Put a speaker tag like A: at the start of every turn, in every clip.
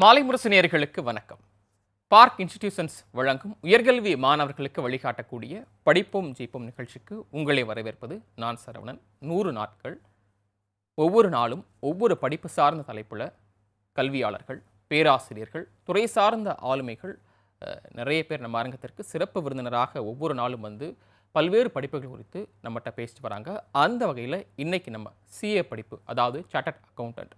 A: மாலை முரசு நேயர்களுக்கு வணக்கம். பார்க் இன்ஸ்டிடியூஷன்ஸ் வழங்கும் உயர்கல்வி மாணவர்களுக்கு வழிகாட்டக்கூடிய படிப்போம் ஜெயிப்போம் நிகழ்ச்சிக்கு உங்களை வரவேற்பது நான் சரவணன். 100 நாட்கள் ஒவ்வொரு நாளும் ஒவ்வொரு படிப்பு சார்ந்த தலைப்புல கல்வியாளர்கள், பேராசிரியர்கள், துறை சார்ந்த ஆளுமைகள் நிறைய பேர் நம்ம அரங்கத்திற்கு சிறப்பு விருந்தினராக ஒவ்வொரு நாளும் வந்து பல்வேறு படிப்புகள் குறித்து நம்மகிட்ட பேசிட்டு வராங்க. அந்த வகையில் இன்னைக்கு நம்ம சிஏ படிப்பு, அதாவது சார்ட்டர்ட் அக்கௌண்டன்ட்,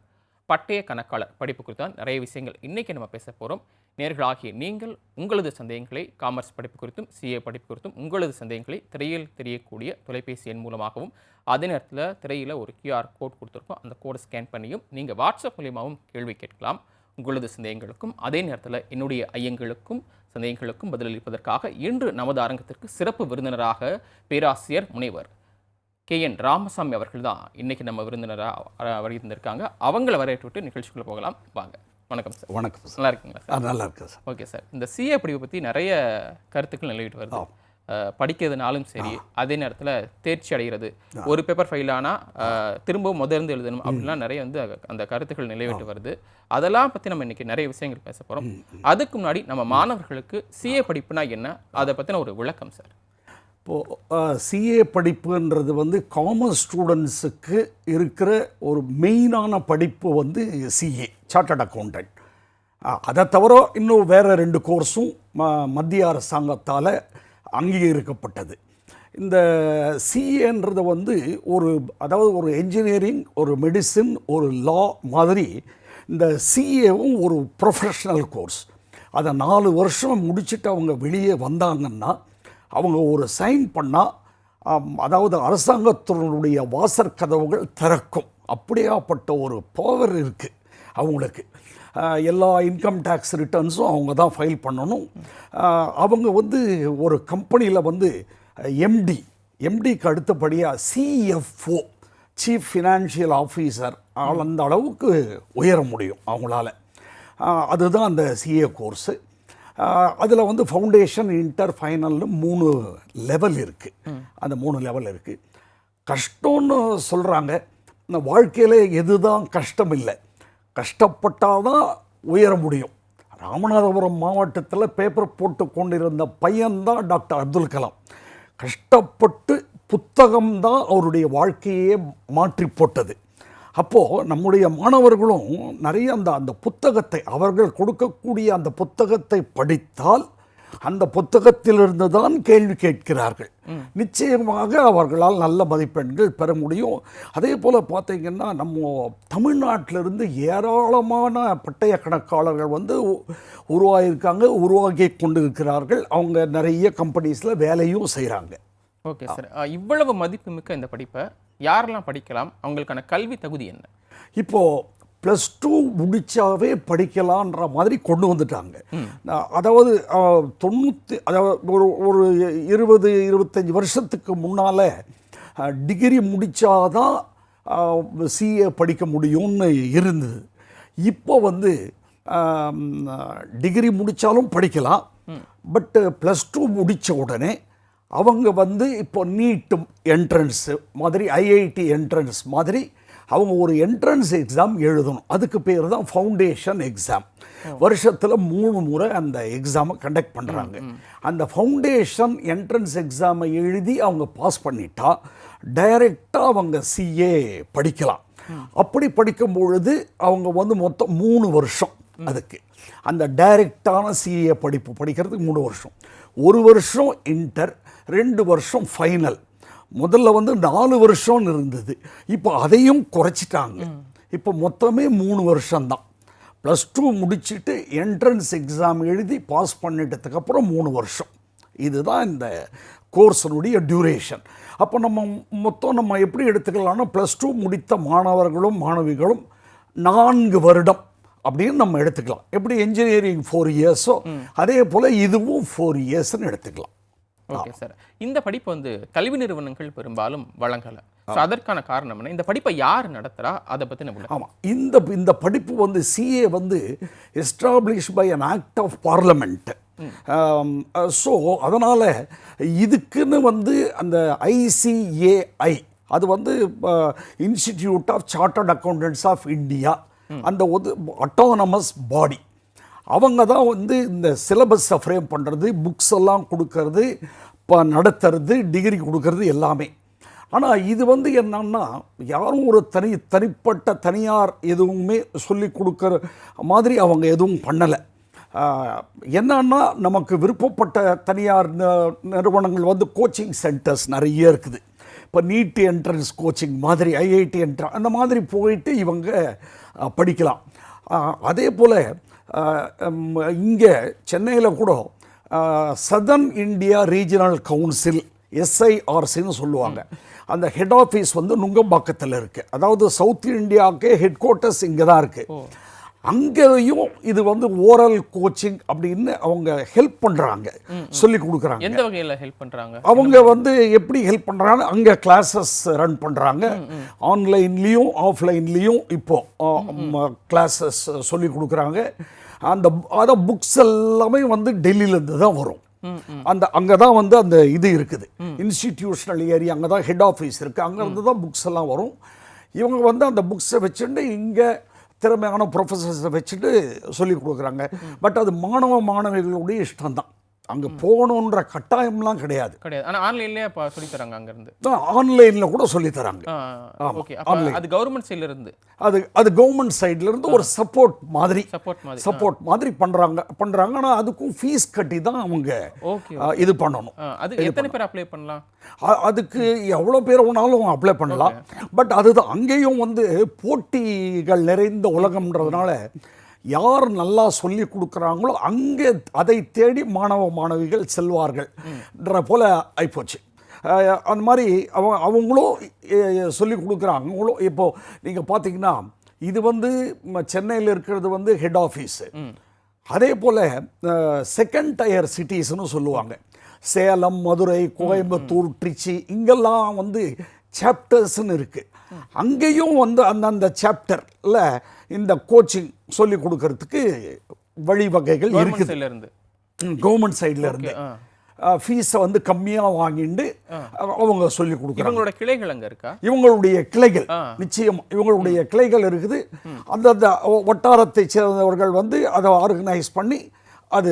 A: பட்டய கணக்காளர் படிப்பு குறித்து தான் நிறைய விஷயங்கள் இன்றைக்கி நம்ம பேச போகிறோம். நேர்களாகிய நீங்கள் உங்களது சந்தேகங்களை காமர்ஸ் படிப்பு குறித்தும் சிஏ படிப்பு குறித்தும் உங்களது சந்தேகங்களை திரையில் தெரியக்கூடிய தொலைபேசி எண் மூலமாகவும், அதே நேரத்தில் திரையில் ஒரு கியூஆர் கோட் கொடுத்துருக்கோம், அந்த கோடை ஸ்கேன் பண்ணியும் நீங்கள் வாட்ஸ்அப் மூலியமாகவும் கேள்வி கேட்கலாம். உங்களது சந்தேகங்களுக்கும் அதே நேரத்தில் என்னுடைய ஐயங்களுக்கும் சந்தேகங்களுக்கும் பதிலளிப்பதற்காக இன்று நமது அரங்கத்திற்கு சிறப்பு விருந்தினராக பேராசிரியர் முனைவர் KN ராமசாமி அவர்கள் தான் இன்றைக்கி நம்ம விருந்தினராக வருகின்றிருக்காங்க. அவங்கள வரவேற்று நிகழ்ச்சிக்குள்ளே போகலாம். வாங்க. வணக்கம் சார்.
B: வணக்கம் சார்.
A: நல்லா இருக்குங்களா சார்?
B: நல்லா இருக்கு சார்.
A: Okay sir. இந்த சிஏ படிப்பை பற்றி நிறைய கருத்துக்கள் நிலவிட்டு வருது. படிக்கிறதுனாலும் சரி, அதே நேரத்தில் தேர்ச்சி அடைகிறது, ஒரு பேப்பர் ஃபெயில் ஆனால் திரும்பவும் முதலிருந்து எழுதணும் அப்படின்லாம் நிறைய வந்து அந்த கருத்துக்கள் நிலவிட்டு வருது. அதெல்லாம் பற்றி நம்ம இன்றைக்கி நிறைய விஷயங்கள் பேச போகிறோம். அதுக்கு முன்னாடி நம்ம மாணவர்களுக்கு சிஏ படிப்புனா என்ன, அதை பற்றின ஒரு விளக்கம் சார்.
B: இப்போது சிஏ படிப்புன்றது வந்து காமர்ஸ் ஸ்டூடெண்ட்ஸுக்கு இருக்கிற ஒரு மெயினான படிப்பு வந்து சிஏ, சார்ட்டர்ட் அக்கௌண்டன்ட். அதை தவிர இன்னும் வேறு 2 கோர்ஸும் மத்திய அரசாங்கத்தால் அங்கீகரிக்கப்பட்டது. இந்த சிஏன்றது வந்து அதாவது ஒரு என்ஜினியரிங், ஒரு மெடிசின், ஒரு லா மாதிரி இந்த சிஏவும் ஒரு ப்ரொஃபஷ்னல் கோர்ஸ். அதை 4 வருஷம் முடிச்சுட்டு அவங்க வெளியே வந்தாங்கன்னா அவங்க ஒரு சைன் பண்ணால், அதாவது அரசாங்கத்தினுடைய வாசற்கதவுகள் திறக்கும். அப்படியாப்பட்ட ஒரு பவர் இருக்குது அவங்களுக்கு. எல்லா இன்கம் டேக்ஸ் ரிட்டர்ன்ஸும் அவங்க தான் ஃபைல் பண்ணணும். அவங்க வந்து ஒரு கம்பெனியில் வந்து எம்டிக்கு அடுத்தபடியாக சிஎஃப்ஓ, சீஃப் ஃபினான்ஷியல் ஆஃபீஸர், அந்த அளவுக்கு உயர முடியும் அவங்களால. அதுதான் அந்த சிஏ கோர்ஸு. அதில் வந்து ஃபவுண்டேஷன், இன்டர், ஃபைனல்னு 3 லெவல் இருக்குது. அந்த 3 லெவல் இருக்குது. கஷ்டம்னு சொல்கிறாங்க. இந்த வாழ்க்கையில் எதுதான் கஷ்டம் இல்லை, கஷ்டப்பட்டால் தான் உயர முடியும். ராமநாதபுரம் மாவட்டத்தில் பேப்பர் போட்டு கொண்டிருந்த பையன்தான் டாக்டர் அப்துல் கலாம். கஷ்டப்பட்டு புத்தகம்தான் அவருடைய வாழ்க்கையே மாற்றி போட்டது. அப்போது நம்முடைய மாணவர்களும் நிறைய அந்த புத்தகத்தை, அவர்கள் கொடுக்கக்கூடிய அந்த புத்தகத்தை படித்தால் அந்த புத்தகத்திலிருந்து தான் கேள்வி கேட்கிறார்கள். நிச்சயமாக அவர்களால் நல்ல மதிப்பெண்கள் பெற முடியும். அதே போல் பார்த்திங்கன்னா நம்ம தமிழ்நாட்டிலிருந்து ஏராளமான பட்டய கணக்காளர்கள் வந்து உருவாகியிருக்காங்க, உருவாகி கொண்டிருக்கிறார்கள். அவங்க நிறைய கம்பெனிஸில் வேலையும் செய்கிறாங்க.
A: Okay sir. இவ்வளவு மதிப்புமிக்க இந்த படிப்பை யாரெல்லாம் படிக்கலாம்? அவங்களுக்கான கல்வி தகுதி என்ன? இப்போது
B: +2 முடித்தாவே படிக்கலான்ற மாதிரி கொண்டு வந்துட்டாங்க. அதாவது ஒரு 20-25 வருஷத்துக்கு முன்னால் டிகிரி முடித்தாதான் சிஏ படிக்க முடியும்னு இருந்தது. இப்போ வந்து டிகிரி முடித்தாலும் படிக்கலாம். பட்டு +2 முடித்த உடனே அவங்க வந்து இப்போ நீட் என்ட்ரன்ஸு மாதிரி, ஐஐடி என்ட்ரன்ஸ் மாதிரி அவங்க ஒரு என்ட்ரன்ஸ் எக்ஸாம் எழுதணும். அதுக்கு பேர் தான் ஃபவுண்டேஷன் எக்ஸாம். வருஷத்தில் 3 முறை அந்த எக்ஸாமை கண்டக்ட் பண்ணுறாங்க. அந்த ஃபவுண்டேஷன் என்ட்ரன்ஸ் எக்ஸாமை எழுதி அவங்க பாஸ் பண்ணிட்டா டைரெக்டாக அவங்க சிஏ படிக்கலாம். அப்படி படிக்கும் பொழுது அவங்க வந்து மொத்தம் 3 வருஷம் அதுக்கு. அந்த டைரெக்டான சிஏ படிப்பு படிக்கிறதுக்கு 3 வருஷம். 1 வருஷம் இன்டர், 2 வருஷம் ஃபைனல். முதல்ல வந்து 4 வருஷம்னு இருந்தது, இப்போ அதையும் குறைச்சிட்டாங்க. இப்போ மொத்தமே 3 வருஷம்தான். +2 முடிச்சுட்டு என்ட்ரன்ஸ் எக்ஸாம் எழுதி பாஸ் பண்ணிட்டதுக்கப்புறம் 3 வருஷம். இதுதான் இந்த கோர்ஸனுடைய டியூரேஷன். அப்போ நம்ம எப்படி எடுத்துக்கலாம்னா, +2 முடித்த மாணவர்களும் மாணவிகளும் 4 வருடம் அப்படின்னு நம்ம எடுத்துக்கலாம். எப்படி என்ஜினியரிங் 4 இயர்ஸோ அதே போல் இதுவும் 4 இயர்ஸ்ன்னு எடுத்துக்கலாம்.
A: Okay sir. இந்த படிப்பு வந்து கல்வி நிறுவனங்கள் பெரும்பாலும் வழங்கலை. அதற்கான காரணம் என்ன? இந்த படிப்பை யார் நடத்துகிறா, அதை பற்றி நம்ம.
B: ஆமாம், இந்த படிப்பு வந்து சிஏ வந்து establish by an act of parliament. So அதனால் இதுக்குன்னு வந்து அந்த ICAI, அது வந்து institute of chartered accountants of India, அந்த ஒரு அட்டானமஸ் பாடி. அவங்க தான் வந்து இந்த சிலபஸை ஃப்ரேம் பண்ணுறது, புக்ஸ் எல்லாம் கொடுக்கறது, இப்போ நடத்துறது, டிகிரி கொடுக்கறது எல்லாமே. ஆனால் இது வந்து என்னன்னா யாரும் ஒரு தனிப்பட்ட தனியார் எதுவுமே சொல்லி கொடுக்குற மாதிரி அவங்க எதுவும் பண்ணலை. என்னன்னா நமக்கு விருப்பப்பட்ட தனியார் நிறுவனங்கள் வந்து கோச்சிங் சென்டர்ஸ் நிறைய இருக்குது. இப்போ நீட் என்ட்ரன்ஸ் கோச்சிங் மாதிரி, ஐஐடி என்ட்ரன்ஸ் அந்த மாதிரி போயிட்டு இவங்க படிக்கலாம். அதே போல் இங்கே சென்னையில் கூட சதர்ன் இந்தியா ரீஜனல் கவுன்சில் SIRCன்னு சொல்லுவாங்க. அந்த ஹெட் ஆஃபீஸ் வந்து நுங்கம்பாக்கத்தில் இருக்குது. அதாவது சவுத் இந்தியாவுக்கே ஹெட் குவார்ட்டர்ஸ் இங்கே தான் இருக்குது. அங்கேயும் இது வந்து ஓரல் கோச்சிங் அப்படின்னு அவங்க ஹெல்ப் பண்ணுறாங்க, சொல்லி கொடுக்குறாங்க.
A: எந்த வகையில் ஹெல்ப் பண்ணுறாங்க?
B: அவங்க வந்து எப்படி ஹெல்ப் பண்ணுறாங்க, அங்கே கிளாஸஸ் ரன் பண்ணுறாங்க. ஆன்லைன்லேயும் ஆஃப்லைன்லேயும் இப்போ கிளாஸஸ் சொல்லி கொடுக்குறாங்க. அதான் புக்ஸ் எல்லாமே வந்து டெல்லியிலேருந்து தான் வரும். அங்கே தான் வந்து அந்த இது இருக்குது, இன்ஸ்டிடியூஷனல் ஏரியா, அங்கே தான் ஹெட் ஆஃபீஸ் இருக்குது. அங்கேருந்து தான் புக்ஸ் எல்லாம் வரும். இவங்க வந்து அந்த புக்ஸை வச்சுட்டு இங்கே திறமையான ப்ரொஃபஸர்ஸை வச்சுட்டு சொல்லி கொடுக்குறாங்க. பட் அது மாணவிகளுடைய இஷ்டம்தான், அங்கே போகணுன்ற கட்டாயம்லாம் கிடையாது.
A: ஆனால் ஆன்லைன்லேயே சொல்லித்தராங்க. அங்கேருந்து
B: ஆன்லைனில் கூட சொல்லித்தராங்க.
A: அது கவர்மெண்ட் சைடில் இருந்து
B: அது கவர்மெண்ட் சைடில் இருந்து ஒரு சப்போர்ட் மாதிரி பண்ணுறாங்க. ஆனால் அதுக்கும் ஃபீஸ் கட்டி தான் அவங்க இது பண்ணணும்.
A: அது எத்தனை பேர் அப்ளை பண்ணலாம்?
B: அதுக்கு எவ்வளோ பேர் வேணாலும் அப்ளை பண்ணலாம். பட் அதுதான் அங்கேயும் வந்து போட்டிகள் நிறைந்த உலகம்ன்றதுனால யார் நல்லா சொல்லி கொடுக்குறாங்களோ அங்கே அதை தேடி மாணவிகள் செல்வார்கள்ன்ற போல் ஆயிப்போச்சு. அந்த மாதிரி அவங்களும் சொல்லி கொடுக்குறாங்க. அவங்களும் இப்போது நீங்கள் பார்த்தீங்கன்னா இது வந்து சென்னையில் இருக்கிறது வந்து ஹெட் ஆஃபீஸு. அதே போல் செகண்ட் டயர் சிட்டிஸ்னு சொல்லுவாங்க. சேலம், மதுரை, கோயம்புத்தூர், திருச்சி, இங்கெல்லாம் வந்து சாப்டர்ஸ்ன்னு இருக்குது. அங்கேயும் வந்து அந்தந்த சாப்டரில் இந்த கோச்சிங் சொல்லி கொடுக்கறதுக்கு வழிவகைகள் இருக்குது. கவர்மெண்ட் சைடில் இருந்து ஃபீஸை வந்து கம்மியாக வாங்கிட்டு அவங்க சொல்லி கொடுக்குறாங்க.
A: இவங்களோட கிளைகள் அங்கே இருக்கா?
B: இவங்களுடைய கிளைகள் நிச்சயம் இவங்களுடைய கிளைகள் இருக்குது. அந்தந்த வட்டாரத்தை சேர்ந்தவர்கள் வந்து அதை ஆர்கனைஸ் பண்ணி அது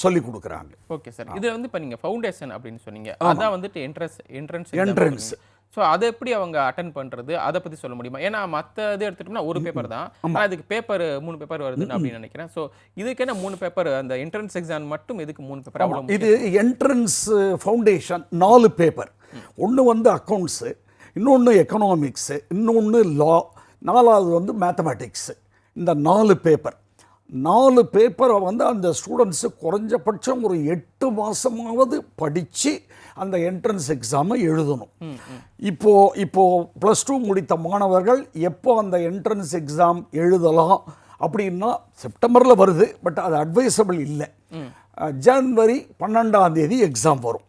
B: சொல்லி கொடுக்குறாங்க.
A: Okay sir. இது வந்து இப்போ நீங்கள் ஃபவுண்டேஷன் அப்படின்னு சொன்னீங்க, அதான் வந்துட்டு என்ட்ரன்ஸ். ஸோ அதை எப்படி அவங்க அட்டன் பண்ணுறது, அதை பற்றி சொல்ல முடியுமா? ஏன்னா மற்ற இது எடுத்துட்டோம்னா ஒரு பேப்பர் தான், ஆனால் அதுக்கு 3 பேப்பர் வருதுன்னு அப்படின்னு நினைக்கிறேன். ஸோ இதுக்கு என்ன 3 பேப்பர்? அந்த என்ட்ரன்ஸ் எக்ஸாம் மட்டும் எதுக்கு 3 பேப்பர்? அவ்வளோ
B: இது என்ட்ரன்ஸ் ஃபவுண்டேஷன் 4 பேப்பர். ஒன்று வந்து அக்கௌண்ட்ஸு, இன்னொன்று எக்கனாமிக்ஸு, இன்னொன்று லா, 4வது வந்து மேத்தமேட்டிக்ஸு. இந்த 4 பேப்பரை வந்து அந்த ஸ்டூடெண்ட்ஸு குறைஞ்சபட்சம் ஒரு 8 மாதமாவது படித்து அந்த என்ட்ரன்ஸ் எக்ஸாமை எழுதணும். இப்போது +2 முடித்த மாணவர்கள் எப்போ அந்த என்ட்ரன்ஸ் எக்ஸாம் எழுதலாம் அப்படின்னா செப்டம்பரில் வருது. பட் அது அட்வைசபிள் இல்லை. ஜனவரி 12ஆம் தேதி எக்ஸாம் வரும்.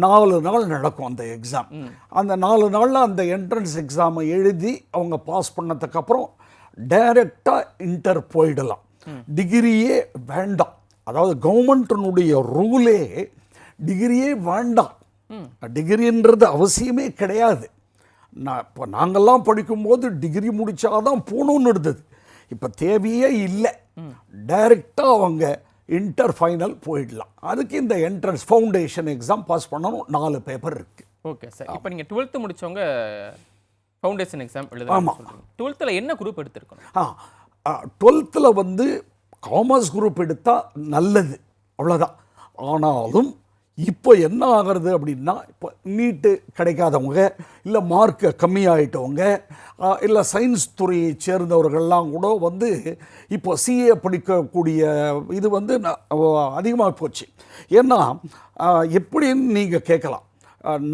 B: 4 நாள் நடக்கும் அந்த எக்ஸாம். அந்த 4 நாளில் அந்த என்ட்ரன்ஸ் எக்ஸாமை எழுதி அவங்க பாஸ் பண்ணதுக்கப்புறம் டைரெக்டாக இன்டர் போயிடலாம். டிகிரியே வேண்டாம். அதாவது கவர்மெண்ட்டினுடைய ரூலே டிகிரியே வேண்டாம், டிகிரின்றது அவசியமே கிடையாது. இப்போ நாங்கள்லாம் படிக்கும்போது டிகிரி முடித்தாதான் போகணுன்னு இருந்தது. இப்போ தேவையே இல்லை, டைரெக்டாக அவங்க இன்டர் ஃபைனல் போயிடலாம். அதுக்கு இந்த என்ட்ரன்ஸ் ஃபவுண்டேஷன் எக்ஸாம் பாஸ் பண்ணணும். 4 பேப்பர் இருக்குது.
A: Okay sir. இப்போ நீங்கள் 12th முடித்தவங்க ஃபவுண்டேஷன் எக்ஸாம் எழுதலாம். ஆமாம். 12th என்ன குரூப் எடுத்துருக்கணும்?
B: 12th வந்து காமர்ஸ் குரூப் எடுத்தால் நல்லது, அவ்வளோதான். ஆனாலும் இப்போ என்ன ஆகிறது அப்படின்னா, இப்போ நீட்டு கிடைக்காதவங்க, இல்லை மார்க்கு கம்மியாயிட்டவங்க, இல்லை சயின்ஸ் துறையை சேர்ந்தவர்கள்லாம் கூட வந்து இப்போ CA படிக்கக்கூடிய இது வந்து அதிகமாக போச்சு. ஏன்னா எப்படின்னு நீங்கள் கேட்கலாம்.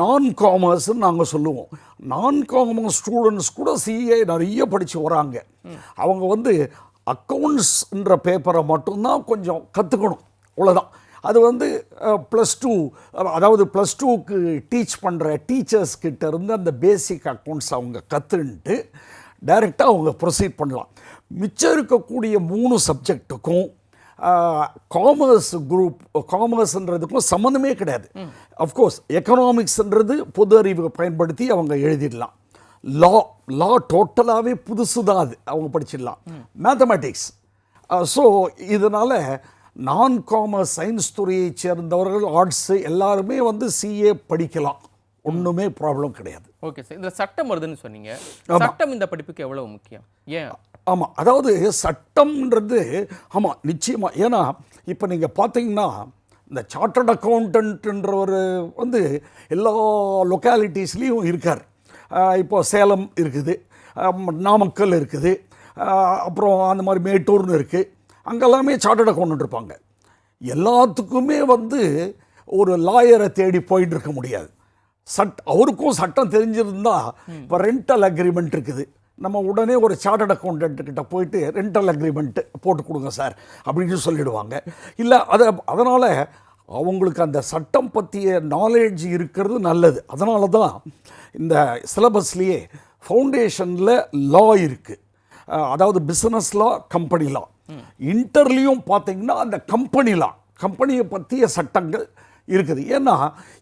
B: நான் காமர்ஸ்ன்னு நாங்கள் சொல்லுவோம். நான் காமர்ஸ் ஸ்டூடெண்ட்ஸ் கூட CA நிறைய படித்து வராங்க. அவங்க வந்து அக்கௌண்ட்ஸ்ன்ற பேப்பரை மட்டும்தான் கொஞ்சம் கற்றுக்கணும், அவ்வளோதான். அது வந்து +2, அதாவது +2க்கு டீச் பண்ணுற டீச்சர்ஸ்கிட்ட இருந்து அந்த பேசிக் அக்கௌண்ட்ஸ் அவங்க கற்றுன்ட்டு டைரெக்டாக அவங்க ப்ரொசீட் பண்ணலாம். மிச்சம் இருக்கக்கூடிய 3 சப்ஜெக்ட்டுக்கும் காமர்ஸ்ன்றதுக்கும் சம்மந்தமே கிடையாது. அஃப்கோர்ஸ் எக்கனாமிக்ஸ்ன்றது பொது அறிவு பயன்படுத்தி அவங்க எழுதிடலாம். லா டோட்டலாகவே புதுசு தான், அது அவங்க படிச்சிடலாம். மேத்தமேட்டிக்ஸ் ஸோ இதனால் நான் காமர்ஸ் சயின்ஸ் துறையை சேர்ந்தவர்கள் ஆர்ட்ஸு எல்லாருமே வந்து சிஏ படிக்கலாம், ஒன்றுமே ப்ராப்ளம் கிடையாது.
A: ஓகே சார், இதில் சட்டம் வருதுன்னு சொன்னீங்க. சட்டம் இந்த படிப்புக்கு எவ்வளவு முக்கியம்? ஏன்?
B: ஆமாம், அதாவது சட்டம்ன்றது ஆமாம் நிச்சயமாக. ஏன்னா இப்போ நீங்கள் பார்த்தீங்கன்னா இந்த சார்ட்டர்ட் அக்கௌண்டன்ட்ன்றவர் வந்து எல்லா லொக்காலிட்டிஸ்லேயும் இருக்கார். இப்போ சேலம் இருக்குது, நாமக்கல் இருக்குது, அப்புறம் அந்த மாதிரி மேட்டூர்னு இருக்குது. அங்கெல்லாமே சார்ட்டர்ட் அக்கௌண்டன்ட் இருப்பாங்க. எல்லாத்துக்குமே வந்து ஒரு லாயரை தேடி போயிட்டு இருக்க முடியாது. அவருக்கும் சட்டம் தெரிஞ்சிருந்தா இப்போ ரெண்டல் அக்ரிமெண்ட் இருக்குது, நம்ம உடனே ஒரு சார்ட்டர்ட் அக்கௌண்டன்ட்கிட்ட போயிட்டு ரெண்டல் அக்ரிமெண்ட்டு போட்டு கொடுங்க சார் அப்படின்னு சொல்லிடுவாங்க. இல்லை அதனால் அவங்களுக்கு அந்த சட்டம் பற்றிய நாலேஜ் இருக்கிறது நல்லது. அதனால தான் இந்த சிலபஸ்லேயே ஃபவுண்டேஷனில் லா இருக்குது, அதாவது பிஸ்னஸ் லா, கம்பெனி லா. இன்டர்லையும் பார்த்தீங்கன்னா அந்த கம்பெனி லா, கம்பெனியை பற்றிய சட்டங்கள் இருக்குது. ஏன்னா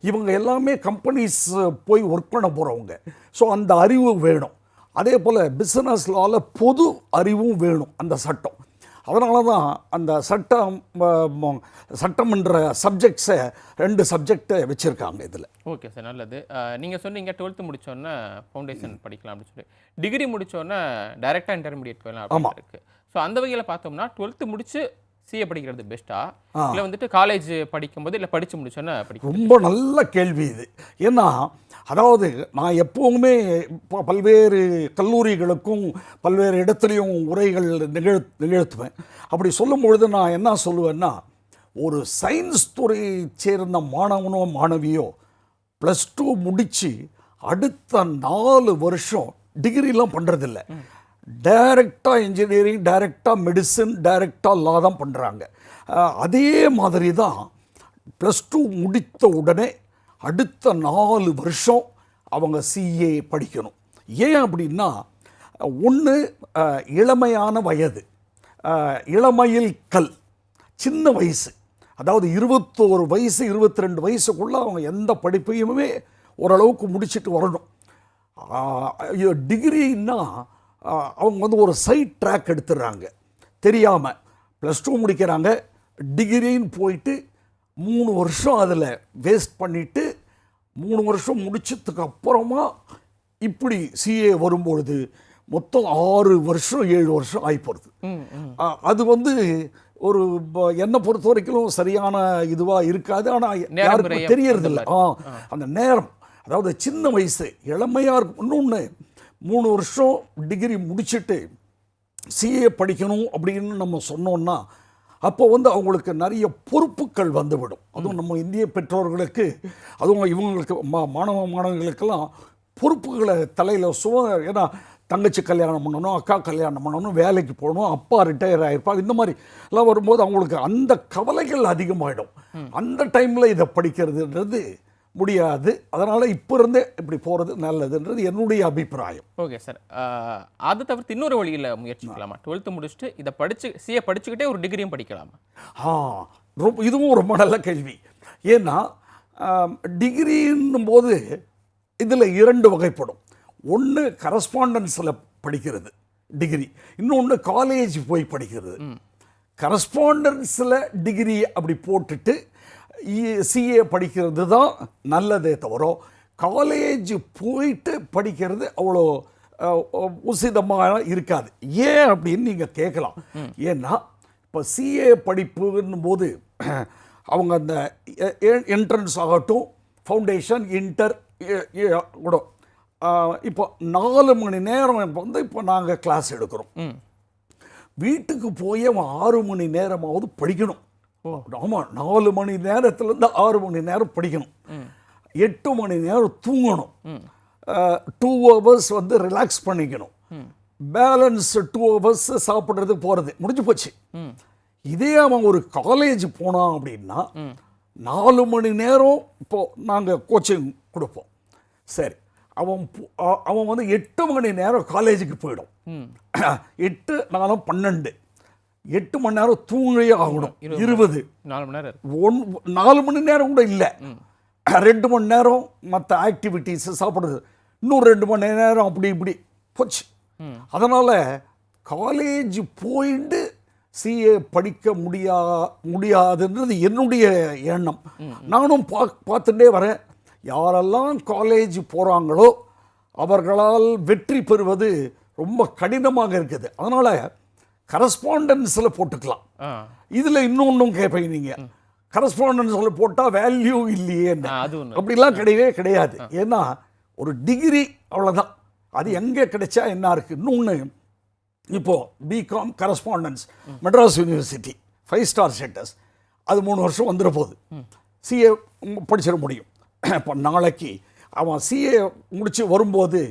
B: இவங்க எல்லாமே கம்பெனிஸ் போய் ஒர்க் பண்ண போகிறவங்க. ஸோ அந்த அறிவு வேணும். அதே போல் பிஸ்னஸ் லாவில் பொது அறிவும் வேணும் அந்த சட்டம். அதனால தான் அந்த சட்டம்ன்ற சப்ஜெக்ட்ஸை 2 சப்ஜெக்டை வச்சுருக்காங்க இதில்.
A: ஓகே சார், நல்லது. நீங்கள் சொன்னீங்க 12th முடித்தோன்னே ஃபவுண்டேஷன் படிக்கலாம் அப்படின்னு சொல்லி, டிகிரி முடித்தோன்னே டைரெக்டாக இன்டர்மீடியட் போயிடலாம் அப்படின்னு இருக்குது. ஸோ அந்த வகையில் பார்த்தோம்னா 12th முடிச்சு சிஏ படிக்கிறது பெஸ்ட்டா, இல்லை வந்துட்டு காலேஜ் படிக்கும்போது, இல்லை படித்து முடிச்சோன்னே படிக்கும்?
B: ரொம்ப நல்ல கேள்வி இது. ஏன்னா அதாவது நான் எப்போவுமே பல்வேறு கல்லூரிகளுக்கும் பல்வேறு இடத்துலையும் உரைகள் நிகழ்த்துவேன். அப்படி சொல்லும் பொழுது நான் என்ன சொல்லுவேன்னா, ஒரு சயின்ஸ் துறையை சேர்ந்த மாணவனோ மாணவியோ +2 முடித்து அடுத்த 4 வருஷம் டிகிரிலாம் பண்ணுறதில்ல. டைரெக்டாக இன்ஜினியரிங், டைரெக்டாக மெடிசன், டைரெக்டாக லா தான் பண்ணுறாங்க. அதே மாதிரி தான் +2 முடித்த உடனே அடுத்த 4 வருஷம் அவங்க சிஏ படிக்கணும். ஏன் அப்படின்னா, ஒன்று இளமையான வயது, இளமையில் கல், சின்ன வயசு, அதாவது 21 வயசு 22 வயசுக்குள்ளே அவங்க எந்த படிப்பையுமே ஓரளவுக்கு முடிச்சுட்டு வரணும். டிகிரின்னா அவங்க வந்து ஒரு சைட் ட்ராக் எடுத்துடுறாங்க தெரியாமல். +2 முடிக்கிறாங்க, டிகிரின்னு போயிட்டு 3 வருஷம் அதில் வேஸ்ட் பண்ணிவிட்டு 3 வருஷம் முடிச்சதுக்கு அப்புறமா இப்படி சிஏ வரும்பொழுது மொத்தம் 6 வருஷம் 7 வருஷம் ஆகிப்போகுது. அது வந்து ஒரு என்னை பொறுத்த வரைக்கும் சரியான இதுவாக இருக்காது. ஆனால் யாருக்கும் தெரியறதில்ல அந்த நேரம். அதாவது சின்ன வயசு இளமையாக இருக்கும். இன்னொன்று 3 வருஷம் டிகிரி முடிச்சுட்டு சிஏ படிக்கணும் அப்படின்னு நம்ம சொன்னோன்னா அப்போ வந்து அவங்களுக்கு நிறைய பொறுப்புகள் வந்துவிடும். அதுவும் நம்ம இந்திய பெற்றோர்களுக்கு, அதுவும் இவங்களுக்கு மாணவர்களுக்கெல்லாம் பொறுப்புகளை தலையில் ஏன்னா தங்கச்சி கல்யாணம் பண்ணணும், அக்கா கல்யாணம் பண்ணணும், வேலைக்கு போகணும், அப்பா ரிட்டையர் ஆகிருப்பாங்க, இந்த மாதிரி எல்லாம் வரும்போது அவங்களுக்கு அந்த கவலைகள் அதிகமாகிடும். அந்த டைமில் இதை படிக்கிறதுன்றது முடியாது. அதனால் இப்போ இருந்தே இப்படி போகிறது நல்லதுன்றது என்னுடைய அபிப்பிராயம்.
A: ஓகே சார், அதை தவிர்த்து இன்னொரு வழியில் முயற்சிக்கலாமா? 12th முடிச்சுட்டு இதை சிஏ படிச்சுக்கிட்டே ஒரு டிகிரியும் படிக்கலாமா?
B: இதுவும் ரொம்ப நல்ல கேள்வி. ஏன்னா டிகிரின்னும் போது இதில் 2 வகைப்படும். ஒன்று கரஸ்பாண்டன்ஸில் படிக்கிறது டிகிரி, இன்னொன்று காலேஜ் போய் படிக்கிறது. கரஸ்பாண்டன்ஸில் டிகிரி அப்படி போட்டுட்டு சிஏ படிக்கிறது தான் நல்லதே தவிர காலேஜ் போயிட்டு படிக்கிறது அவ்வளோ உசிதமாக இருக்காது. ஏன் அப்படின்னு நீங்கள் கேட்கலாம். ஏன்னா இப்போ சிஏ படிப்புன்னும் போது அவங்க அந்த என்ட்ரன்ஸ் ஆகட்டும், ஃபவுண்டேஷன், இன்டர் கூட இப்போ 4 மணி நேரம் வந்து இப்போ நாங்கள் கிளாஸ் எடுக்கிறோம். வீட்டுக்கு போய் அவன் 6 மணி நேரமாவது படிக்கணும். ஆமாம், 4 மணி நேரத்துலேருந்து 6 மணி நேரம் படிக்கணும், 8 மணி நேரம் தூங்கணும், 2 ஹவர்ஸ் வந்து ரிலாக்ஸ் பண்ணிக்கணும், பேலன்ஸ் 2 ஹவர்ஸ் சாப்பிட்றது போகிறது, முடிஞ்சு போச்சு. இதே அவன் ஒரு காலேஜ் போனான் அப்படின்னா 4 மணி நேரம் இப்போது நாங்கள் கோச்சிங் கொடுப்போம். சரி, அவன் வந்து 8 மணி நேரம் காலேஜுக்கு போயிடும். 8 4 12, 8 மணி நேரம் தூங்கியே ஆகணும். 20
A: 4 மணி நேரம்
B: 4 மணி நேரம் கூட இல்லை, 2 மணி நேரம் மற்ற ஆக்டிவிட்டீஸ் சாப்பிட்றது, இன்னும் 2 மணி நேரம் அப்படி இப்படி போச்சு. அதனால் காலேஜ் போயிட்டு சிஏ படிக்க முடியாதுன்றது என்னுடைய எண்ணம். நானும் பார்த்துட்டே வரேன். யாரெல்லாம் காலேஜ் போகிறாங்களோ அவர்களால் வெற்றி பெறுவது ரொம்ப கடினமாக இருக்குது. அதனால் கரஸ்பாண்டன்ஸில் போட்டுக்கலாம். இதில் இன்னொன்றும் கேட்பீங்க, நீங்கள் கரஸ்பாண்டன்ஸில் போட்டால் வேல்யூ இல்லையே, அப்படிலாம் கிடையவே கிடையாது. ஏன்னா ஒரு டிகிரி அவ்வளோதான், அது எங்கே கிடைச்சா என்ன இருக்குது. இன்னொன்று, இப்போது BCom correspondence Madras university 5 star status, அது 3 வருஷம் வந்துட போகுது. சிஏ படிச்சிட முடியும். இப்போ நாளைக்கு அவன் சிஏ முடித்து வரும்போது